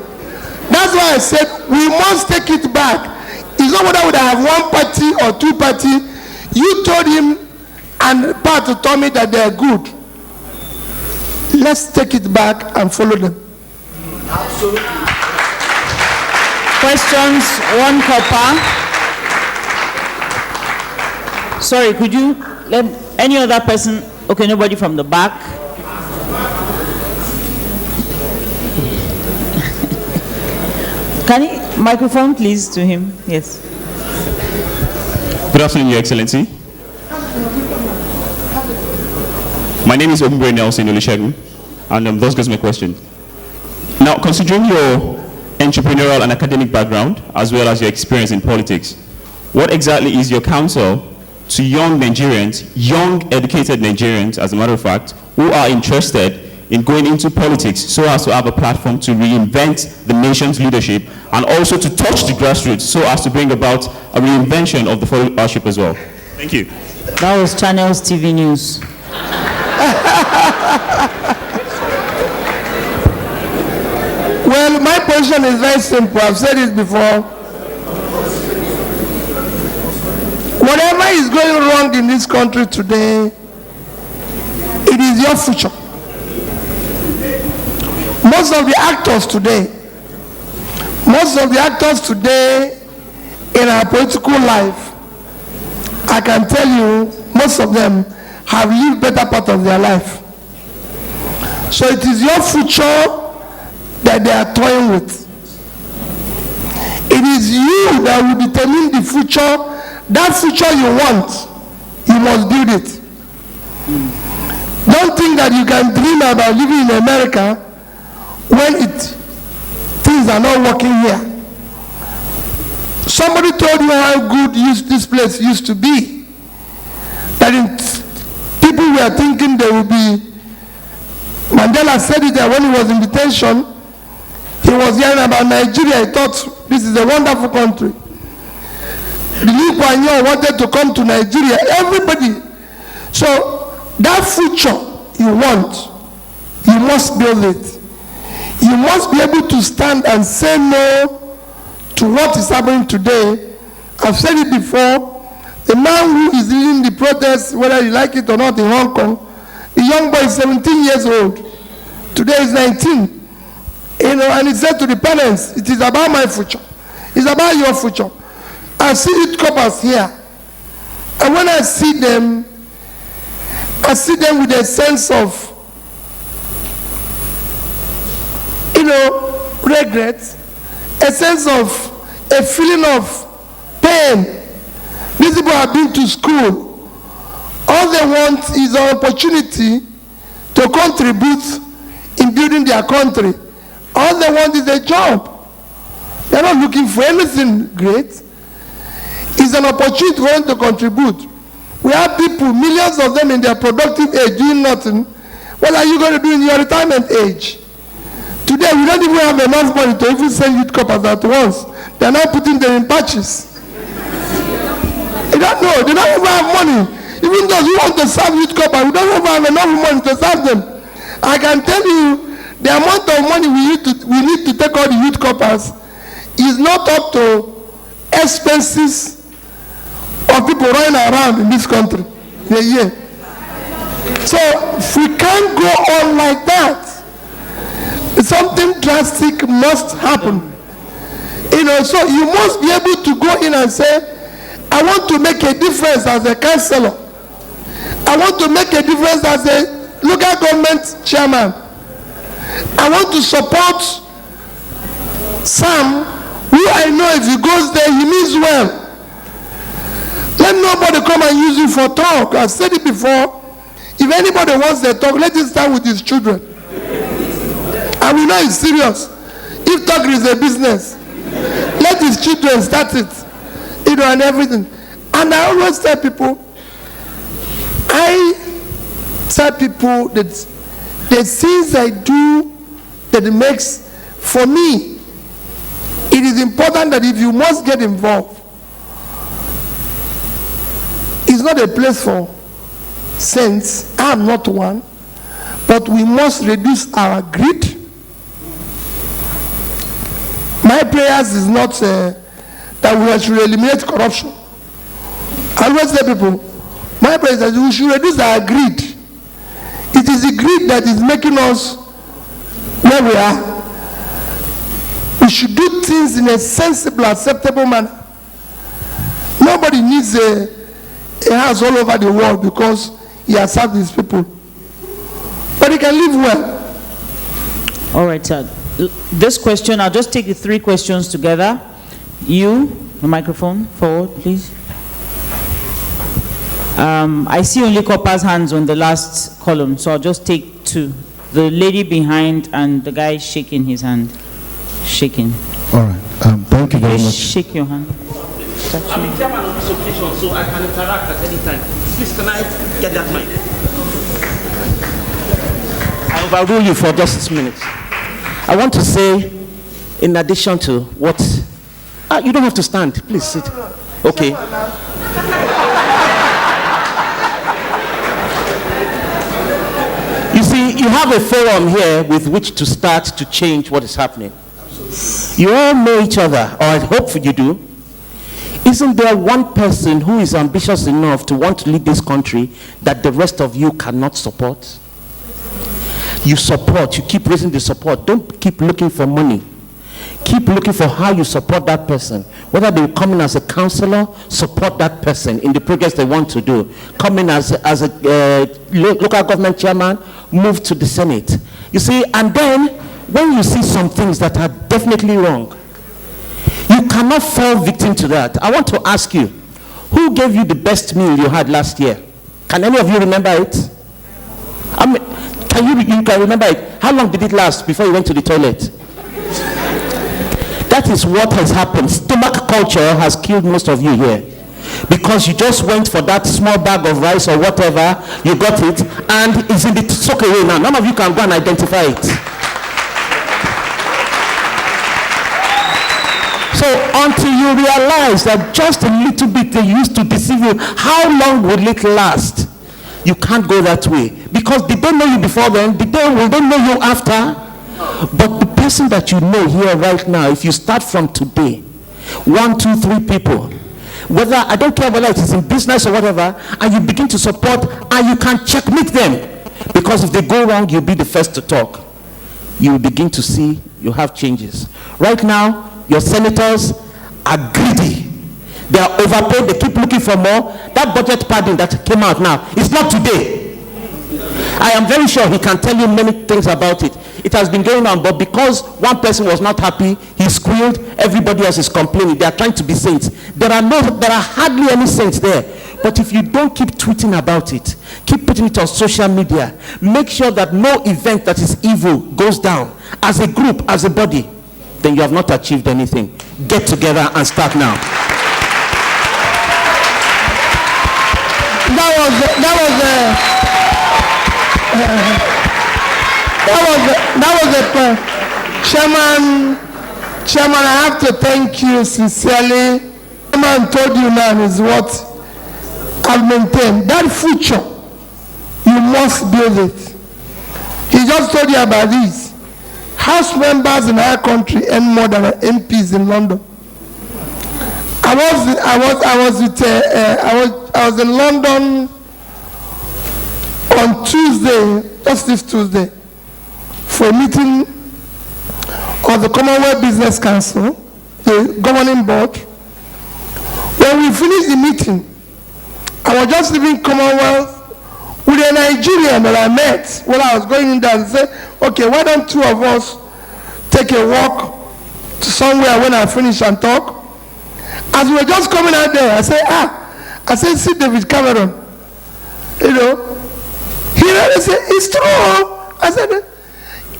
That's why I said we must take it back. It's not whether we have 1 party or 2 party. You told him and Pat told me that they are good. Let's take it back and follow them. Absolutely. Questions, 1 copper. Sorry, could you let any other person? Okay, nobody from the back. Can you microphone please to him? Yes. Good afternoon, Your Excellency. My name is Ombre Nelson Olusegun, and thus goes my question. Now, considering your entrepreneurial and academic background, as well as your experience in politics, what exactly is your counsel to young Nigerians, young educated Nigerians, as a matter of fact, who are interested in going into politics so as to have a platform to reinvent the nation's leadership and also to touch the grassroots so as to bring about a reinvention of the followership as well? Thank you. That was Channels TV News. Well, my position is very simple. I've said it before. Whatever is going wrong in this country today, it is your future. Most of the actors today in our political life, I can tell you, most of them have lived better part of their life. So it is your future that they are toying with. It is you that will determine the future. That future you want, you must build it. Don't think that you can dream about living in America when things are not working here. Somebody told you how good this place used to be. That people were thinking there would be. Mandela said it there when he was in detention. He was hearing about Nigeria. He thought this is a wonderful country. Lee Kuan Yew wanted to come to Nigeria. Everybody. So that future you want, you must build it. You must be able to stand and say no to what is happening today. I've said it before. The man who is leading the protests, whether you like it or not, in Hong Kong, the young boy is 17 years old. Today is 19. And he said to the parents, it is about my future. It's about your future. I see youth corpers here. And when I see them with a sense of, regret, a sense of, a feeling of pain. These people have been to school. All they want is an opportunity to contribute in building their country. All they want is a job. They're not looking for anything great. It's an opportunity for them to contribute. We have people, millions of them in their productive age doing nothing. What are you going to do in your retirement age? Today, we don't even have enough money to even send youth corpers at once. They're now putting them in patches. They don't know. They don't even have money. Even those who want to serve youth corpers, we don't even have enough money to serve them. I can tell you, the amount of money we need to take all the youth corpers is not up to expenses of people running around in this country in a year. So if we can't go on like that, something drastic must happen. So you must be able to go in and say, I want to make a difference as a councillor. I want to make a difference as a local government chairman. I want to support Sam, who I know if he goes there, he means well. Let nobody come and use you for talk. I've said it before. If anybody wants their talk, let it start with his children. And we know it's serious. If talk is a business, let his children start it. And everything. And I always tell people that the things I do that it makes, for me, it is important that if you must get involved, it's not a place for saints. I am not one. But we must reduce our greed. My prayers is not that we should eliminate corruption. I always tell people, my prayer is that we should reduce our greed. It is the greed that is making us where we are. We should do things in a sensible, acceptable manner. Nobody needs a house all over the world because he has served his people. But he can live well. All right, sir. This question, I'll just take the three questions together. You, the microphone, forward, please. I see only Copper's hands on the last column, so I'll just take two. The lady behind and the guy shaking his hand. Shaking. All right. Thank you very much. Shake your hand. I'm the chairman of this occasion, so I can interact at any time. Please, can I get that mic? I overrule you for just 6 minutes. I want to say, in addition to what... you don't have to stand. Please sit. Okay. You see, you have a forum here with which to start to change what is happening. You all know each other, or I hope you do. Isn't there one person who is ambitious enough to want to lead this country that the rest of you cannot support? You support, you keep raising the support. Don't keep looking for money. Keep looking for how you support that person. Whether they come in as a councillor, support that person in the projects they want to do. Come in as a local government chairman, move to the Senate. You see, and then when you see some things that are definitely wrong, you cannot fall victim to that. I want to ask you, who gave you the best meal you had last year? Can any of you remember it? I mean, you can remember it. How long did it last before you went to the toilet? That is what has happened. Stomach culture has killed most of you here. Because you just went for that small bag of rice or whatever, you got it, and it's in the soak away now. None of you can go and identify it. So until you realize that just a little bit they used to deceive you, how long will it last? You can't go that way. Because they don't know you before then, they don't know you after. But the person that you know here right now, if you start from today, 1, 2, 3 people, whether, I don't care whether it is in business or whatever, and you begin to support, and you can checkmate them. Because if they go wrong, you'll be the first to talk. You will begin to see you have changes. Right now, your senators are greedy. They are overpaid. They keep looking for more. That budget padding that came out now, it's not today. I am very sure he can tell you many things about it. It has been going on, but because one person was not happy, he squealed, everybody else is complaining. They are trying to be saints. There are hardly any saints there. But if you don't keep tweeting about it, keep putting it on social media, make sure that no event that is evil goes down. As a group, as a body, then you have not achieved anything. Get together and start now. That was the point. Chairman, I have to thank you sincerely. Chairman told you now is what I've maintained. That future, you must build it. He just told you about this. House members in our country earn more than MPs in London. I was in London on Tuesday, just this Tuesday, for a meeting of the Commonwealth Business Council, the governing board. When we finished the meeting, I was just leaving Commonwealth with a Nigerian that I met when I was going in there and said, okay, why don't 2 of us take a walk to somewhere when I finish and talk? As we were just coming out there, I said, see David Cameron. You know, he really said, it's true. I said,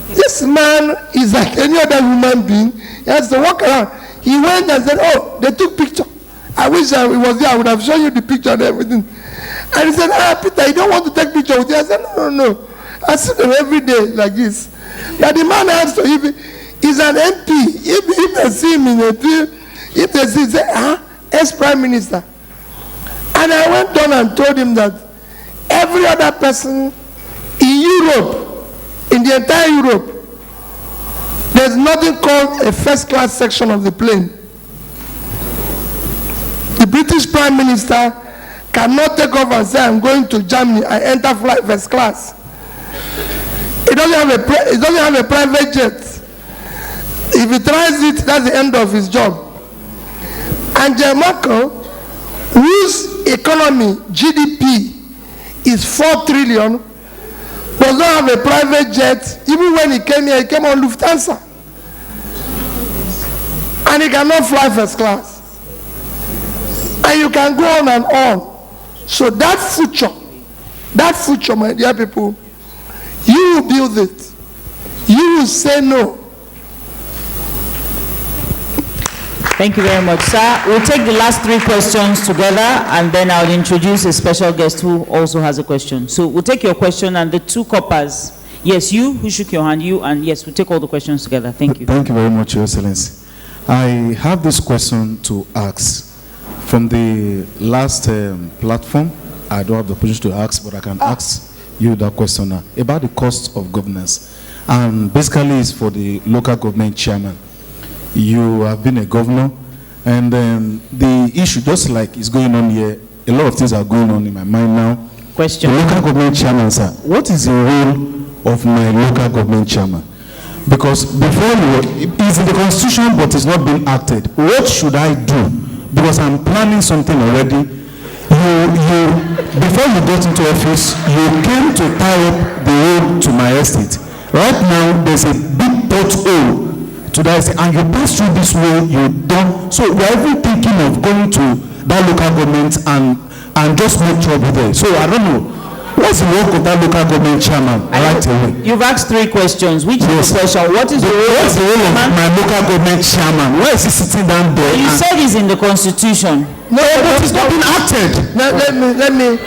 this man is like any other human being. He has to walk around. He went and said, oh, they took picture. I wish I was there. I would have shown you the picture and everything. And he said, Peter, you don't want to take picture with you? I said, no. I see them every day like this. Now the man has to, he's an MP. If they see him in a field, if they see, say, ex-prime minister. And I went on and told him that every other person in Europe, in the entire Europe, there's nothing called a first-class section of the plane. The British Prime Minister cannot take off and say, I'm going to Germany, I enter flight first class. He doesn't have a private jet. If he tries it, that's the end of his job. Angela Merkel, whose economy, GDP, is 4 trillion, does not have a private jet. Even when he came here, he came on Lufthansa. And he cannot fly first class. And you can go on and on. So that future, my dear people, you will build it. You will say no. Thank you very much, sir. We'll take the last 3 questions together, and then I'll introduce a special guest who also has a question. So we'll take your question, and the 2 coppers. Yes, you who shook your hand, you, and yes, we'll take all the questions together. Thank you. Thank you very much, Your Excellency. I have this question to ask. From the last platform, I don't have the opportunity to ask, but I can ask you that question now about the cost of governance. And basically, it's for the local government chairman. You have been a governor, and the issue, just like is going on here, a lot of things are going on in my mind now. Question. The local government chairman, sir, what is the role of my local government chairman? Because before it's in the constitution, but it's not being acted. What should I do? Because I'm planning something already. Before you got into office, you came to tie up the road to my estate. Right now, there's a big pothole to that estate, and you pass through this way, you don't. So we're even thinking of going to that local government and just make trouble there. So I don't know. What's the work of that local government chairman right away? You've asked 3 questions. Which is the question? What is the role What's the role of my local government chairman? Where is he sitting down there? You said it's in the constitution. No, but it's not been acted. Let me.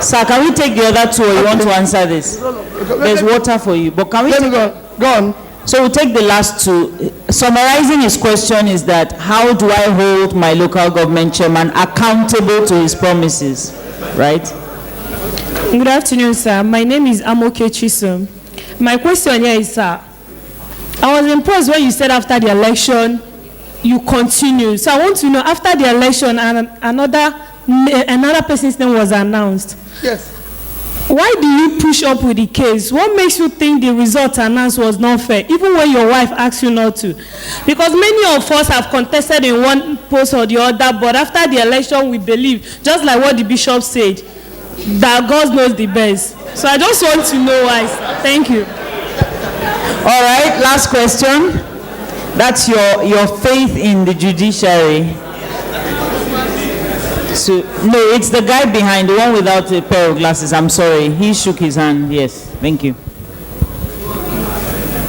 Sir, can we take the other 2 or you want to answer this? There's water for you. But can we Let me go on. So we'll take the last 2. Summarizing his question is that how do I hold my local government chairman accountable to his promises, right? Good afternoon, sir. My name is Amoke Chisom. My question here is, sir, I was impressed when you said after the election, you continue. So I want to know, after the election and another person's name was announced. Yes. Why do you push up with the case? What makes you think the result announced was not fair, even when your wife asked you not to? Because many of us have contested in one post or the other, but after the election, we believe, just like what the bishop said, that God knows the best. So I just want to know why. Thank you. All right, last question. That's your faith in the judiciary. So, no, it's the guy behind, the one without a pair of glasses. I'm sorry. He shook his hand. Yes, thank you.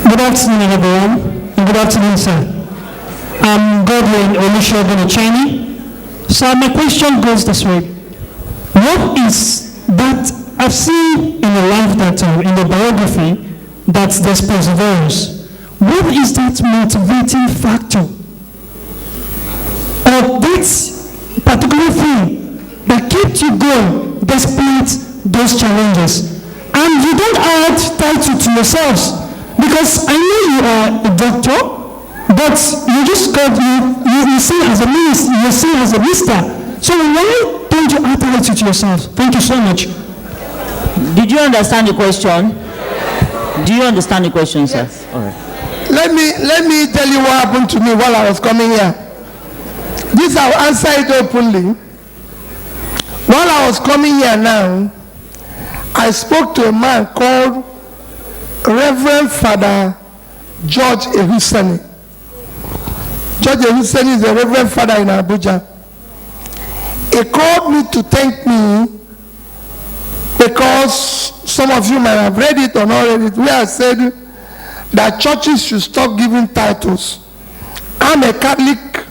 Good afternoon, everyone. And good afternoon, sir. I'm Godwin Olusegun Ocheni. So my question goes this way. What is that I've seen in the life that, in the biography, that there's perseverance. What is that motivating factor of this particular thing that kept you going despite those challenges? And you don't add title to yourselves, because I know you are a doctor, but you just got you seen as a minister, you're seen as a minister. So why don't you add title to yourselves? Thank you so much. Did you understand the question? Do you understand the question, sir? Yes. All right. Let me tell you what happened to me while I was coming here. This I'll answer it openly. While I was coming here now, I spoke to a man called Reverend Father George Ehuseni. George Ehuseni is a Reverend Father in Abuja. He called me to thank me because some of you might have read it or not read it, where I said that churches should stop giving titles. I'm a Catholic,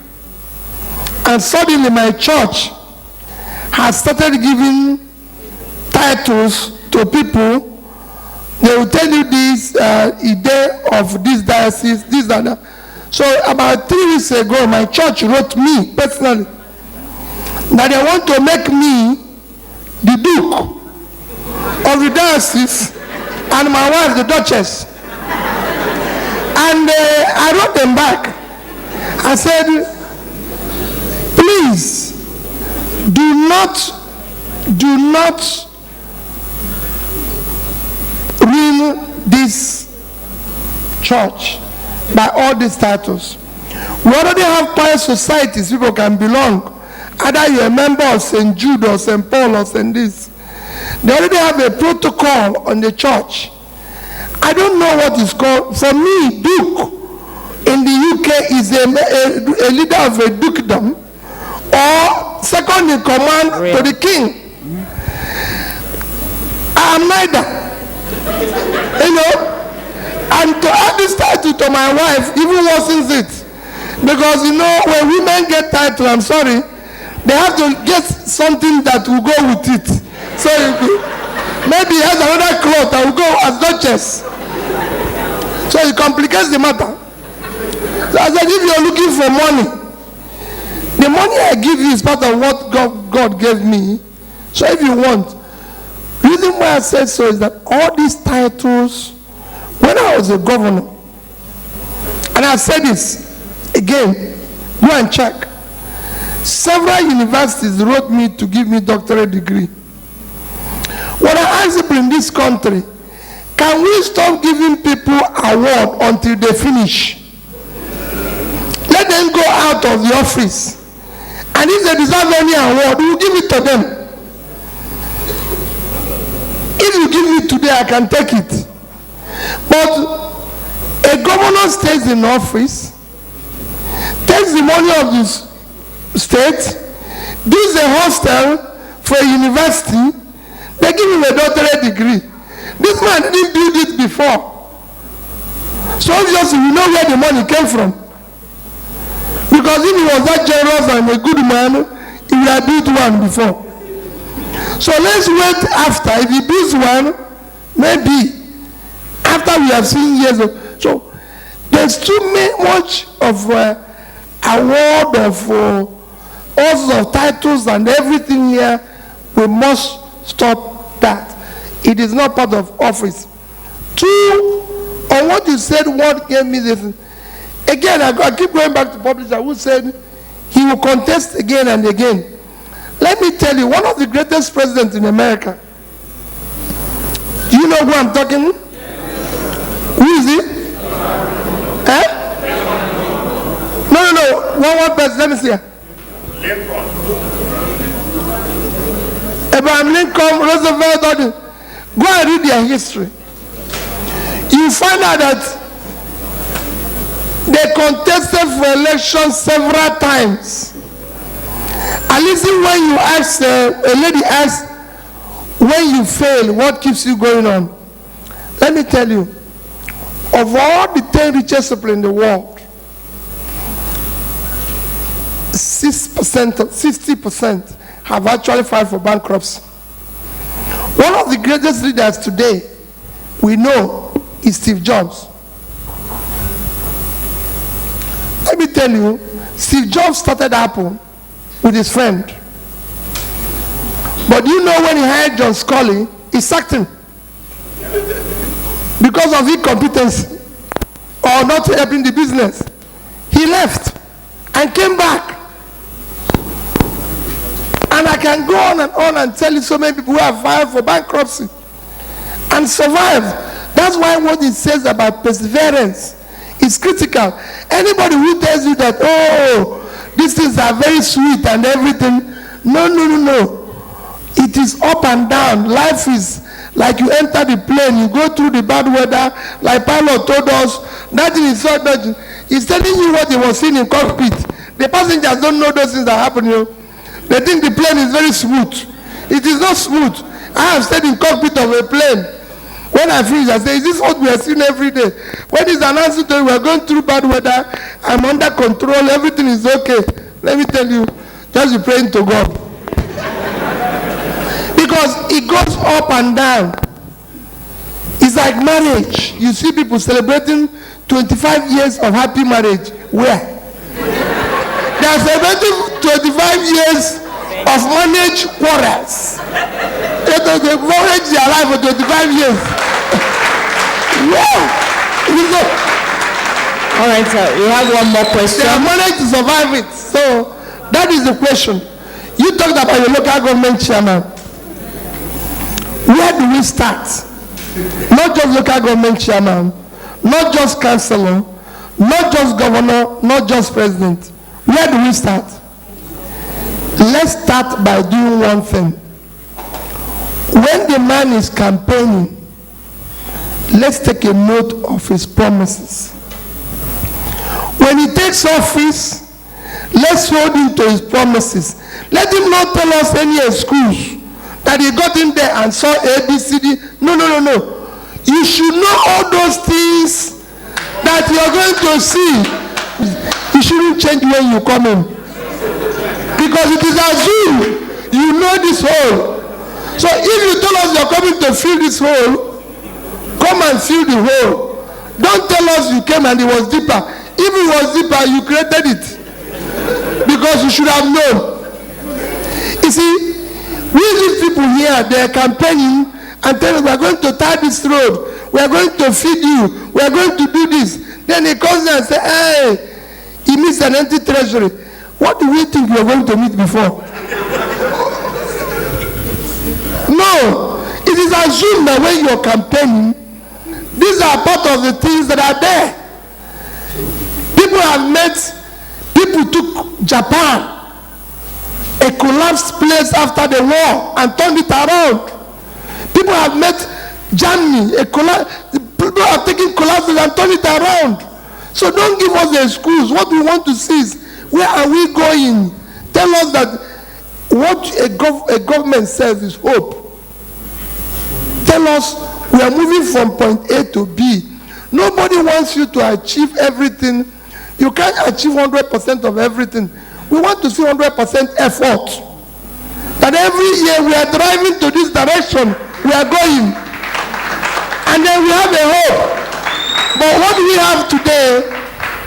and suddenly my church has started giving titles to people. They will tell you this idea of this diocese, this and that. So about 3 weeks ago, my church wrote me personally that they want to make me the Duke of the diocese and my wife the Duchess. And I wrote them back. I said, please do not ruin this church by all these titles. We already have pious societies people can belong. Either you're a member of St. Jude or St. Paul or St. this. They already have a protocol on the church. I don't know what it's called. For me, Duke in the UK is a leader of a dukedom or second in command to the king. I am neither. You know? And to add this title to my wife even worsens it. Because you know, when women get title, I'm sorry, they have to get something that will go with it. So maybe he has another cloth that will go as Duchess. So it complicates the matter. So I said, if you're looking for money, the money I give you is part of what God gave me. So if you want, the reason why I said so is that all these titles, when I was a governor, and I said this again, go and check. Several universities wrote me to give me doctorate degree. When I asked people in this country, can we stop giving people award until they finish? Let them go out of the office. And if they deserve any award, we'll give it to them. If you give me today, I can take it. But a governor stays in office, takes the money of this state, builds a hostel for a university, They give him a doctorate degree. This man didn't build it before. So obviously we know where the money came from. Because if he was that generous and a good man, he would have built one before. So let's wait after. If he builds one, maybe after we have seen years of. So there's too much of award of all sorts of titles and everything here. We must stop that. It is not part of office. Two, on what you said, what gave me this. Again, I keep going back to publisher who said he will contest again and again. Let me tell you, one of the greatest presidents in America. Do you know who I'm talking? Who is he? Eh? No. One person. Let me see. Abraham Lincoln, Roosevelt, go and read their history. You find out that they contested for election several times. At least when you ask, a lady asks, when you fail, what keeps you going on? Let me tell you, of all the 10 richest people in the world, 60% have actually filed for bankruptcy. One of the greatest leaders today we know is Steve Jobs. Let me tell you, Steve Jobs started Apple with his friend. But you know when he hired John Scully, he sacked him because of incompetency or not helping the business. He left and came back. And I can go on and tell you so many people who have filed for bankruptcy and survived. That's why what it says about perseverance is critical. Anybody who tells you that, oh, these things are very sweet and everything, no. It is up and down. Life is like you enter the plane, you go through the bad weather, like pilot told us, that thing is so dodgy. He's telling you what he was seeing in cockpit. The passengers don't know those things that happen, you know. They think the plane is very smooth. It is not smooth. I have stayed in cockpit of a plane. When I finish, I say, is this what we are seeing every day? When it's announced that we are going through bad weather, I'm under control, everything is okay. Let me tell you, just be praying to God. Because it goes up and down. It's like marriage. You see people celebrating 25 years of happy marriage. Where? They are celebrating 25 years of marriage quarrels. They manage their life for 25 years. Yeah. All right, sir. We have one more question. They have managed to survive it. So that is the question. You talked about your local government chairman. Where do we start? Not just local government chairman, not just councillor, not just governor, not just president. Where do we start? Let's start by doing one thing. When the man is campaigning, let's take a note of his promises. When he takes office, let's hold him to his promises. Let him not tell us any excuse that he got in there and saw ABCD. No. You should know all those things that you are going to see. You shouldn't change when you come in. Because it is assumed you know this hole. So if you tell us you're coming to fill this hole, come and fill the hole. Don't tell us you came and it was deeper. If it was deeper, you created it. Because you should have known. You see, we these people here, they are campaigning and telling us we are going to tie this road, we are going to feed you, we are going to do this. Then he comes there and says, hey, he meets an empty treasury. What do we think we are going to meet before? No, it is assumed that when you are campaigning, these are part of the things that are there. People took Japan, a collapsed place after the war, and turned it around. People have met Germany, people are taking collapses and turned it around. So don't give us the excuse. What we want to see is, where are we going? Tell us that what a government says is hope. tell us we are moving from point A to B. Nobody wants you to achieve everything. You can't achieve 100% of everything. We want to see 100% effort. That every year we are driving to this direction, we are going. And then we have a hope. But what we have today,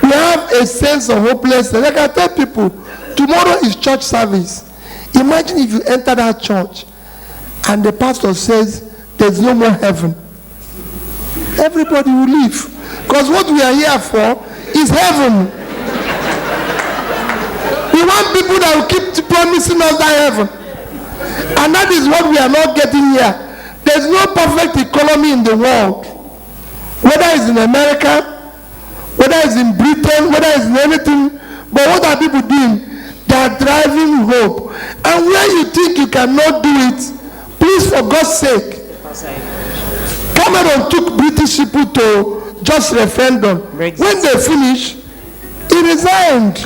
we have a sense of hopelessness. Like I tell people, tomorrow is church service. Imagine if you enter that church and the pastor says there's no more heaven. Everybody will leave. Because what we are here for is heaven. We want people that will keep promising us that heaven. And that is what we are not getting here. There's no perfect economy in the world. Whether it's in America, whether it's in Britain, whether it's in anything. But what are people doing? They are driving hope. And where you think you cannot do it, please, for God's sake. Cameron took British people to just referendum. When they finished, he resigned.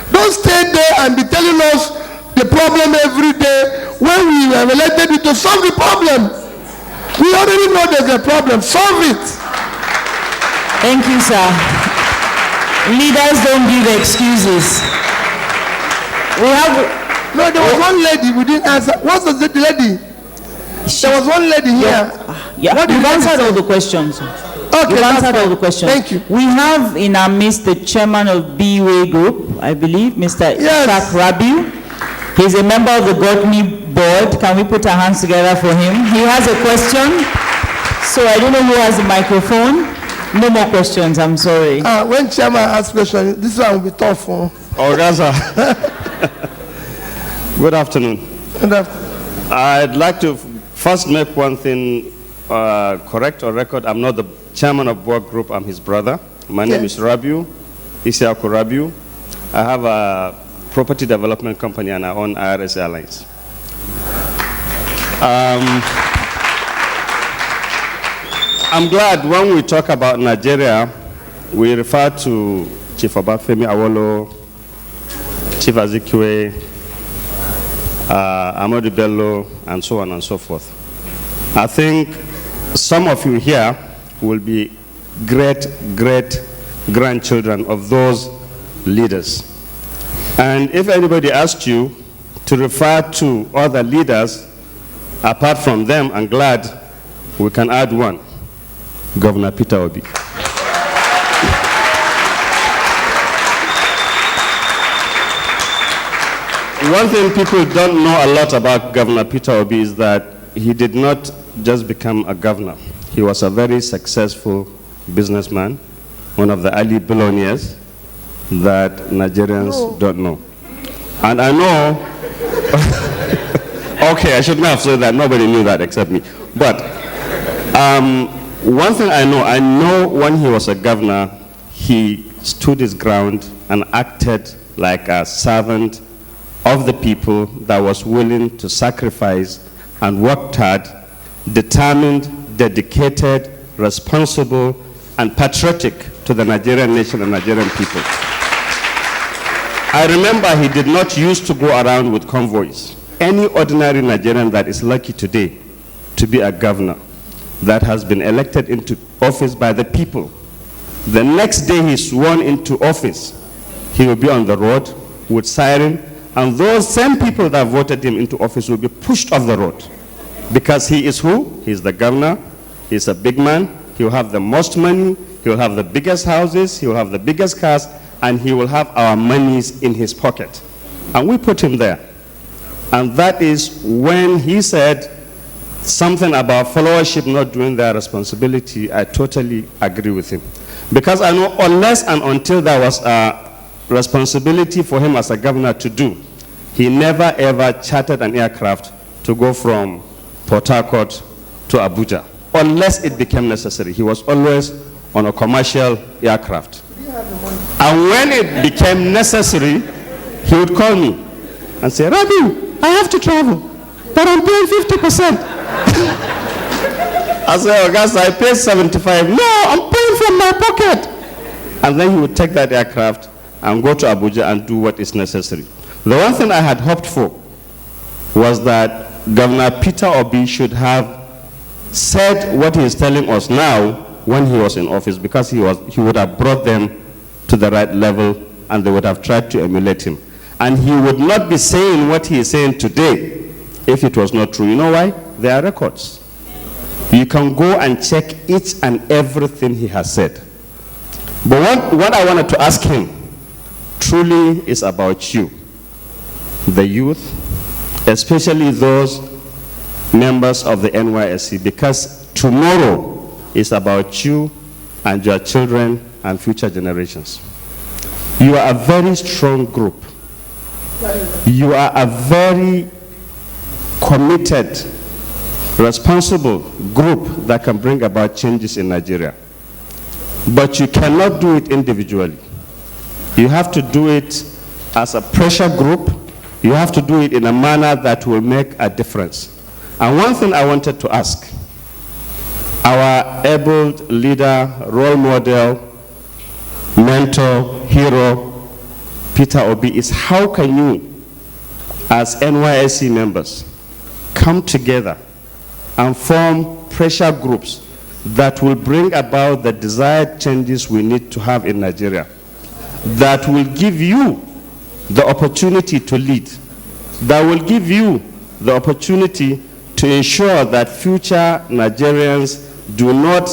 Don't stay there and be telling us the problem every day. When we were elected, to solve the problem. We already know there's a problem. Solve it. Thank you, sir. Leaders don't give excuses. We have... No, there was one lady we didn't answer. What was the lady? There was one lady here. Yeah, you've answered all the questions. Okay, you've answered all the questions. Thank you. We have in our midst the chairman of B-Way Group, I believe, Mr. Ishaq Rabiu. He's a member of the Godney board. Can we put our hands together for him? He has a question. So I don't know who has the microphone. No more questions, I'm sorry. When chairman asks questions, this one will be tough for him. Oh, Gaza. Good afternoon. Good afternoon. I'd like to first make one thing correct or record. I'm not the chairman of board group. I'm his brother. My name is Rabiu, Isiaku Rabiu. I have a property development company and I own IRS Airlines. I'm glad when we talk about Nigeria, we refer to Chief Obafemi Awolowo, Chief Azikiwe, Amadu Bello, and so on and so forth. I think some of you here will be great-grandchildren of those leaders. And if anybody asks you to refer to other leaders, apart from them, I'm glad we can add one, Governor Peter Obi. One thing people don't know a lot about Governor Peter Obi is that he did not just become a governor. He was a very successful businessman, one of the early billionaires that Nigerians don't know. And I know, okay, I shouldn't have said that. Nobody knew that except me. But one thing I know when he was a governor, he stood his ground and acted like a servant of the people that was willing to sacrifice and worked hard, determined, dedicated, responsible, and patriotic to the Nigerian nation and Nigerian people. I remember he did not used to go around with convoys. Any ordinary Nigerian that is lucky today to be a governor that has been elected into office by the people, the next day he's sworn into office, he will be on the road with siren, and those same people that voted him into office will be pushed off the road. Because he is who? He's the governor, he's a big man, he will have the most money, he will have the biggest houses, he will have the biggest cars, and he will have our monies in his pocket. And we put him there. And that is when he said something about followership not doing their responsibility. I totally agree with him. Because I know unless and until there was a responsibility for him as a governor to do, he never ever chartered an aircraft to go from Port Harcourt to Abuja. Unless it became necessary. He was always on a commercial aircraft. And when it became necessary, he would call me and say, Rabiu, I have to travel, but I'm paying 50%. I said, Augusta, I pay 75. No, I'm paying from my pocket. And then he would take that aircraft and go to Abuja and do what is necessary. The one thing I had hoped for was that Governor Peter Obi should have said what he is telling us now when he was in office, because he would have brought them to the right level and they would have tried to emulate him. And he would not be saying what he is saying today if it was not true. You know why? There are records. You can go and check each and everything he has said. But what I wanted to ask him truly is about you, the youth, especially those members of the NYSC, because tomorrow is about you and your children and future generations. You are a very strong group. You are a very committed, responsible group that can bring about changes in Nigeria. But you cannot do it individually. You have to do it as a pressure group. You have to do it in a manner that will make a difference. And one thing I wanted to ask our able leader, role model, mentor, hero, Peter Obi, is how can you, as NYSC members, come together and form pressure groups that will bring about the desired changes we need to have in Nigeria, that will give you the opportunity to lead, that will give you the opportunity to ensure that future Nigerians do not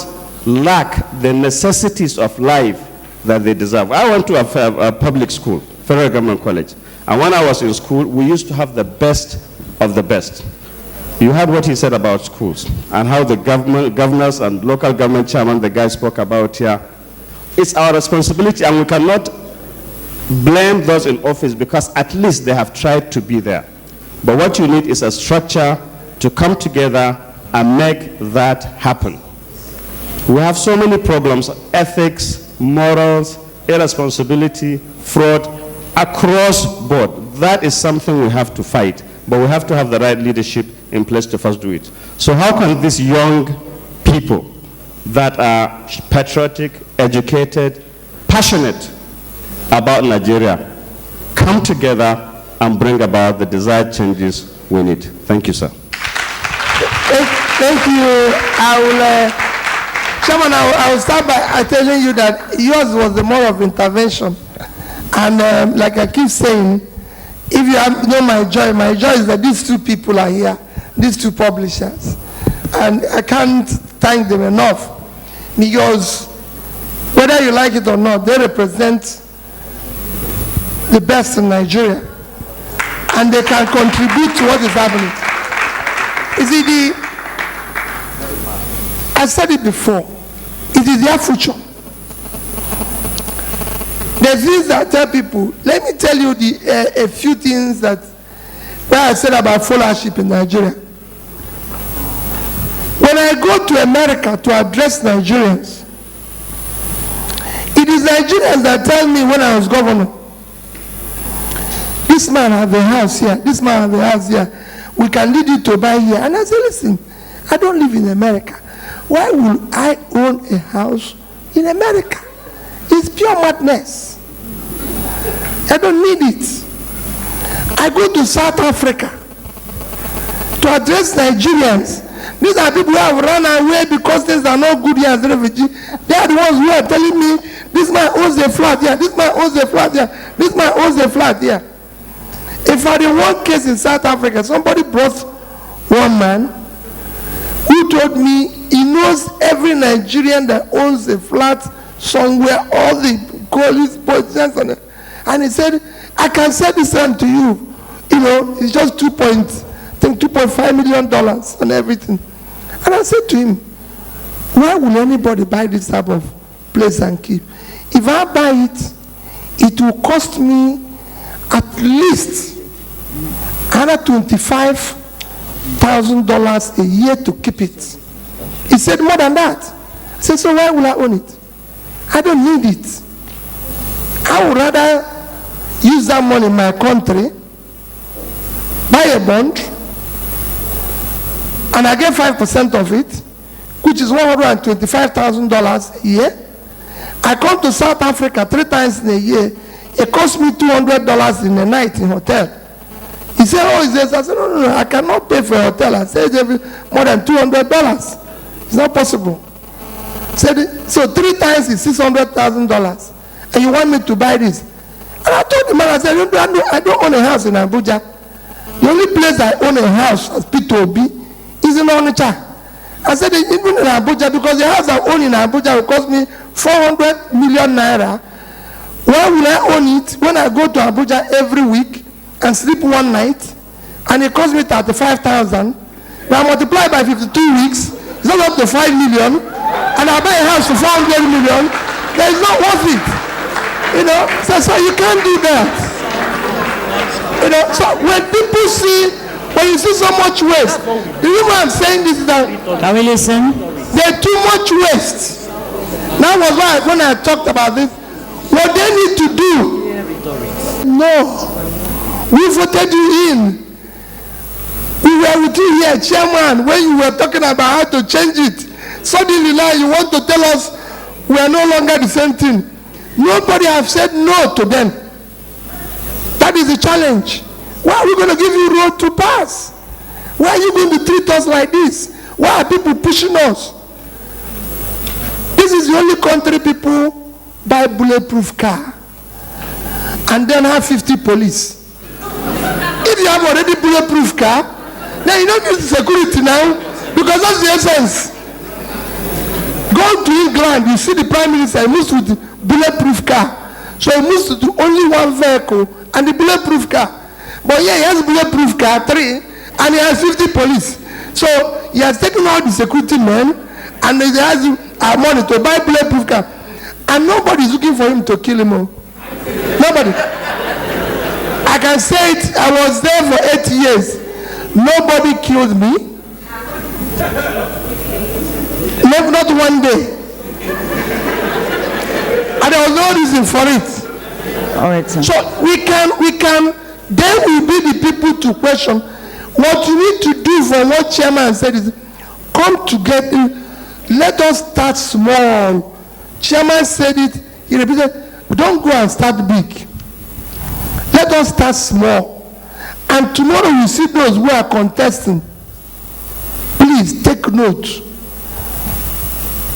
lack the necessities of life that they deserve. I went to a public school, Federal Government College, and when I was in school, we used to have the best of the best. You heard what he said about schools and how the governors and local government chairman, the guy spoke about here. It's our responsibility, and we cannot blame those in office because at least they have tried to be there. But what you need is a structure to come together and make that happen. We have so many problems: ethics, morals, irresponsibility, fraud, across board. That is something we have to fight, but we have to have the right leadership in place to first do it. So how can these young people that are patriotic, educated, passionate about Nigeria come together and bring about the desired changes we need? Thank you, sir. Thank you. Chairman, I will start by telling you that yours was the more of intervention. And like I keep saying, if you know my joy is that these two people are here, these two publishers. And I can't thank them enough, because whether you like it or not, they represent the best in Nigeria. And they can contribute to what is happening. You see, I said it before, it is their future. There's things that I tell people. Let me tell you a few things that where I said about followership in Nigeria. When I go to America to address Nigerians, it is Nigerians that tell me when I was governor, this man has a house here, this man has a house here, we can lead you to buy here. And I say, listen, I don't live in America. Why would I own a house in America? It's pure madness. I don't need it. I go to South Africa to address Nigerians. These are people who have run away because things are not good here as refugees. They are the ones who are telling me, this man owns a flat here, this man owns a flat here, this man owns a flat here. If I had one case in South Africa, somebody brought one man who told me he knows every Nigerian that owns a flat somewhere, all the police positions, and he said, I can sell this land to you. You know, it's just $2.5 million and everything. And I said to him, why will anybody buy this type of place and keep? If I buy it, it will cost me at least $125,000 a year to keep it. He said, more than that. I said, so why will I own it? I don't need it. I would rather use that money in my country, buy a bond, and I get 5% of it, which is $125,000 a year. I come to South Africa 3 times in a year. It costs me $200 in a night in hotel. He said, oh, is this? I said, no, I cannot pay for a hotel. I said, more than $200. It's not possible. Said, so 3 times is $600,000, and you want me to buy this? And I told the man, I said, I don't own a house in Abuja. The only place I own a house as P2B is in Onitsha. I said, even in Abuja, because the house I own in Abuja will cost me 400 million naira. Why will I own it when I go to Abuja every week and sleep one night, and it costs me 35,000? Now multiply by 52 weeks, it's not up to 5 million, and I buy a house for 400 million. That is not worth it. You know, so you can't do that. You know, so when people see, when you see so much waste, the reason why I'm saying this is that can we listen? There's too much waste. That was why when I talked about this, what they need to do. No, we voted you in. We were with you here, chairman, when you were talking about how to change it. Suddenly now you want to tell us we are no longer the same thing. Nobody have said no to them. That is the challenge. Why are we going to give you road to pass? Why are you going to treat us like this? Why are people pushing us? This is the only country people buy bulletproof car and then have 50 police. If you have already bulletproof car, then you don't need security now, because that's the essence. Go to England, you see the Prime Minister, he moves with the bulletproof car. So he moves to only one vehicle and the bulletproof car. But yeah, he has bulletproof car, 3, and he has 50 police. So he has taken out the security men and he has money to buy bulletproof car. And nobody is looking for him to kill him. Nobody. I can say it, I was there for 8 years. Nobody killed me. Not one day. And there was no reason for it. All right, sir. So we can, then we be the people to question. What you need to do, for what chairman said, is come together. Let us start small. Chairman said it, he repeated, don't go and start big. Let us start small. And tomorrow you see those who are contesting. Please take note.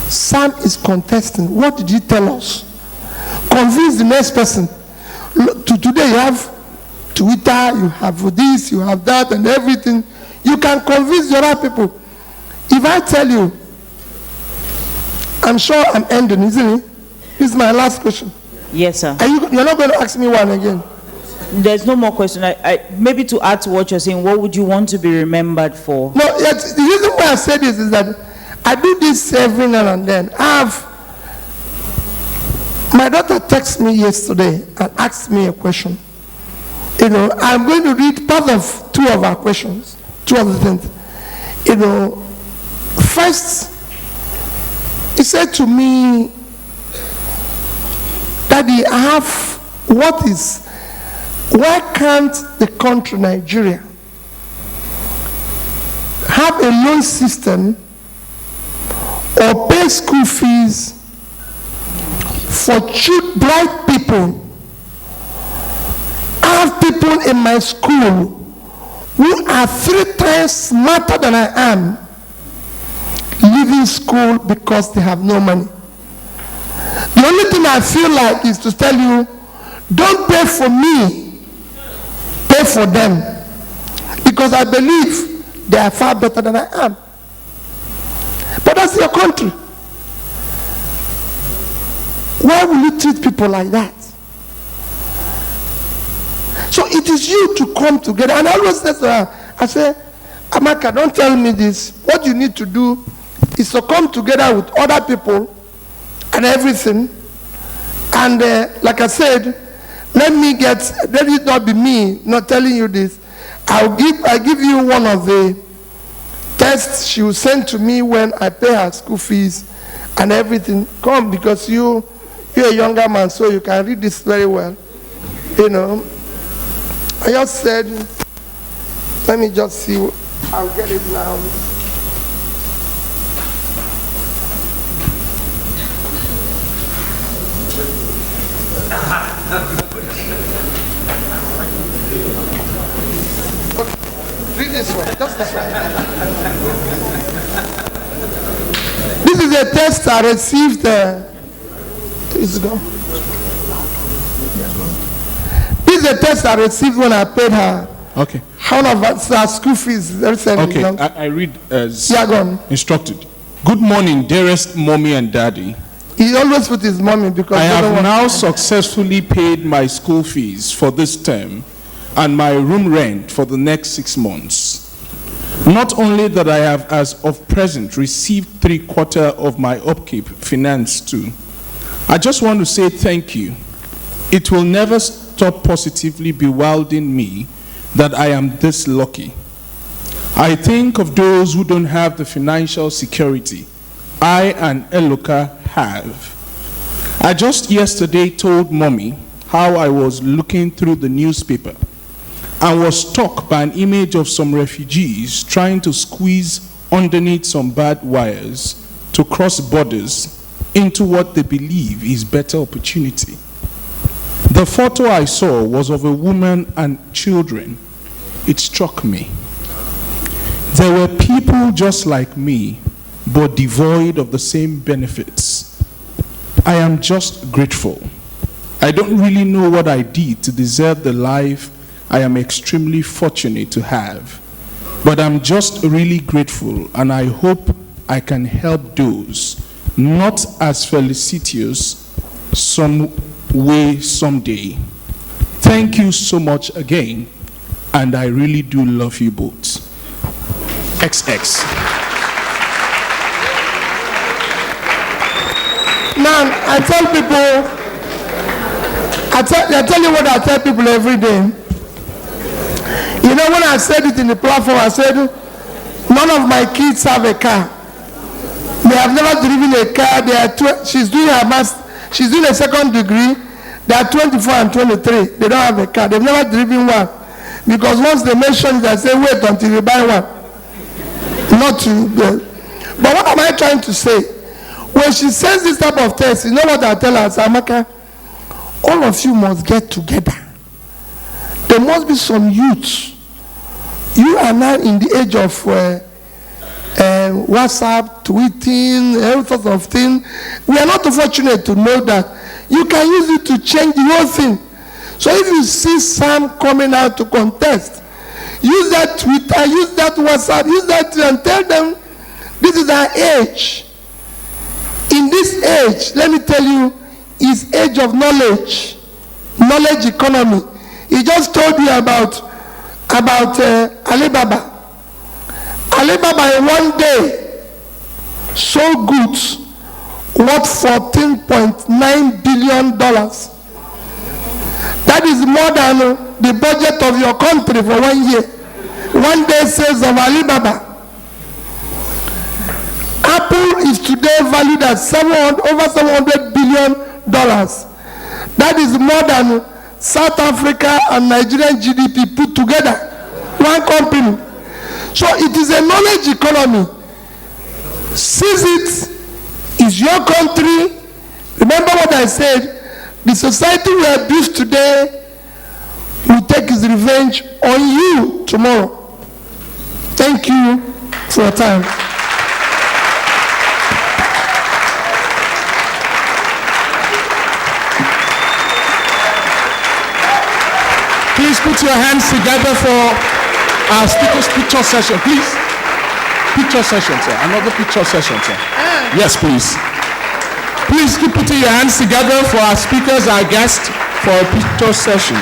Sam is contesting. What did he tell us? Convince the next person. Today you have Twitter, you have this, you have that, and everything. You can convince the other people. If I tell you, I'm sure I'm ending, isn't it? This is my last question. Yes, sir. You're not going to ask me one again? There's no more question. Maybe to add to what you're saying, what would you want to be remembered for? No, the reason why I say this is that I do this every now and then. My daughter texted me yesterday and asked me a question. You know, I'm going to read part of 2 of our questions, 2 of the things. You know, first, he said to me, Daddy, why can't the country, Nigeria, have a loan system or pay school fees for bright people? I have people in my school who are 3 times smarter than I am, leaving school because they have no money. The only thing I feel like is to tell you, don't pay for me, pay for them. Because I believe they are far better than I am. But that's your country. Why will you treat people like that? So it is you to come together. And I always say to her, I say, Amaka, don't tell me this. What you need to do is to come together with other people and everything. And like I said, let it not be me not telling you this. I'll give you one of the tests she will send to me when I pay her school fees and everything. Come, because you're a younger man, so you can read this very well. You know, I just said, let me just see, I'll get it now. Okay, read this one, just this one. is a text I received. This is a text I received when I paid her. Okay. One of her school fees. Okay, I read as Yeah, go on. instructed. Good morning, dearest mommy and daddy. He always put his mommy because I they don't have want- now successfully paid my school fees for this term and my room rent for the next 6 months. Not only that I have, as of present, received 3/4 of my upkeep financed too. I just want to say thank you. It will never stop positively bewildering me that I am this lucky. I think of those who don't have the financial security I and Eloka have. I just yesterday told mommy how I was looking through the newspaper and was struck by an image of some refugees trying to squeeze underneath some bad wires to cross borders into what they believe is better opportunity. The photo I saw was of a woman and children. It struck me. There were people just like me, but devoid of the same benefits. I am just grateful. I don't really know what I did to deserve the life I am extremely fortunate to have, but I'm just really grateful, and I hope I can help those not as felicitous some way someday. Thank you so much again, and I really do love you both. XX. Now, I tell people, I tell you what I tell people every day. You know, when I said it in the platform, I said, none of my kids have a car. They have never driven a car. She's doing her she's doing a second degree. They are 24 and 23. They don't have a car. They've never driven one. Because once they mention it, I say, wait until you buy one. Not to go. But what am I trying to say? When she says this type of text, you know what I tell her? Amaka, all of you must get together. There must be some youth. You are now in the age of WhatsApp, tweeting, all sorts of things. We are not fortunate to know that you can use it to change the whole thing. So if you see Sam coming out to contest, use that Twitter, use that WhatsApp, use that and tell them this is our age. In this age, let me tell you, is age of knowledge, knowledge economy. He just told you about Alibaba. Alibaba in one day sold goods worth $14.9 billion. That is more than the budget of your country for 1 year. One day sales of Alibaba. Apple is today valued at over $700 billion. That is more than South Africa and Nigerian GDP put together. One company. So it is a knowledge economy. Seize it. It's your country. Remember what I said. The society we have built today will take its revenge on you tomorrow. Thank you for your time. Please put your hands together for our speaker's picture session, please. Picture session, sir. Another picture session, sir. Yes, please. Please keep putting your hands together for our speakers, our guests, for a picture session.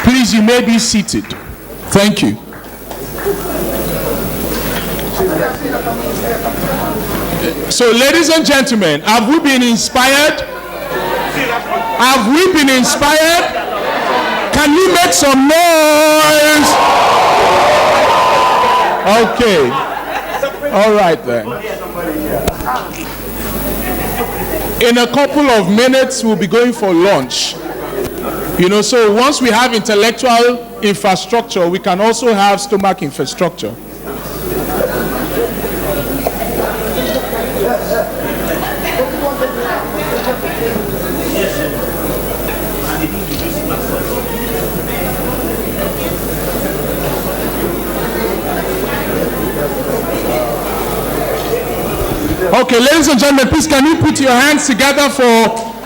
Please, you may be seated. Thank you. So, ladies and gentlemen, have we been inspired? Have we been inspired? Can you make some noise? Okay. All right then. In a couple of minutes, we'll be going for lunch. You know, so once we have intellectual infrastructure, we can also have stomach infrastructure. Okay, ladies and gentlemen, please can you put your hands together for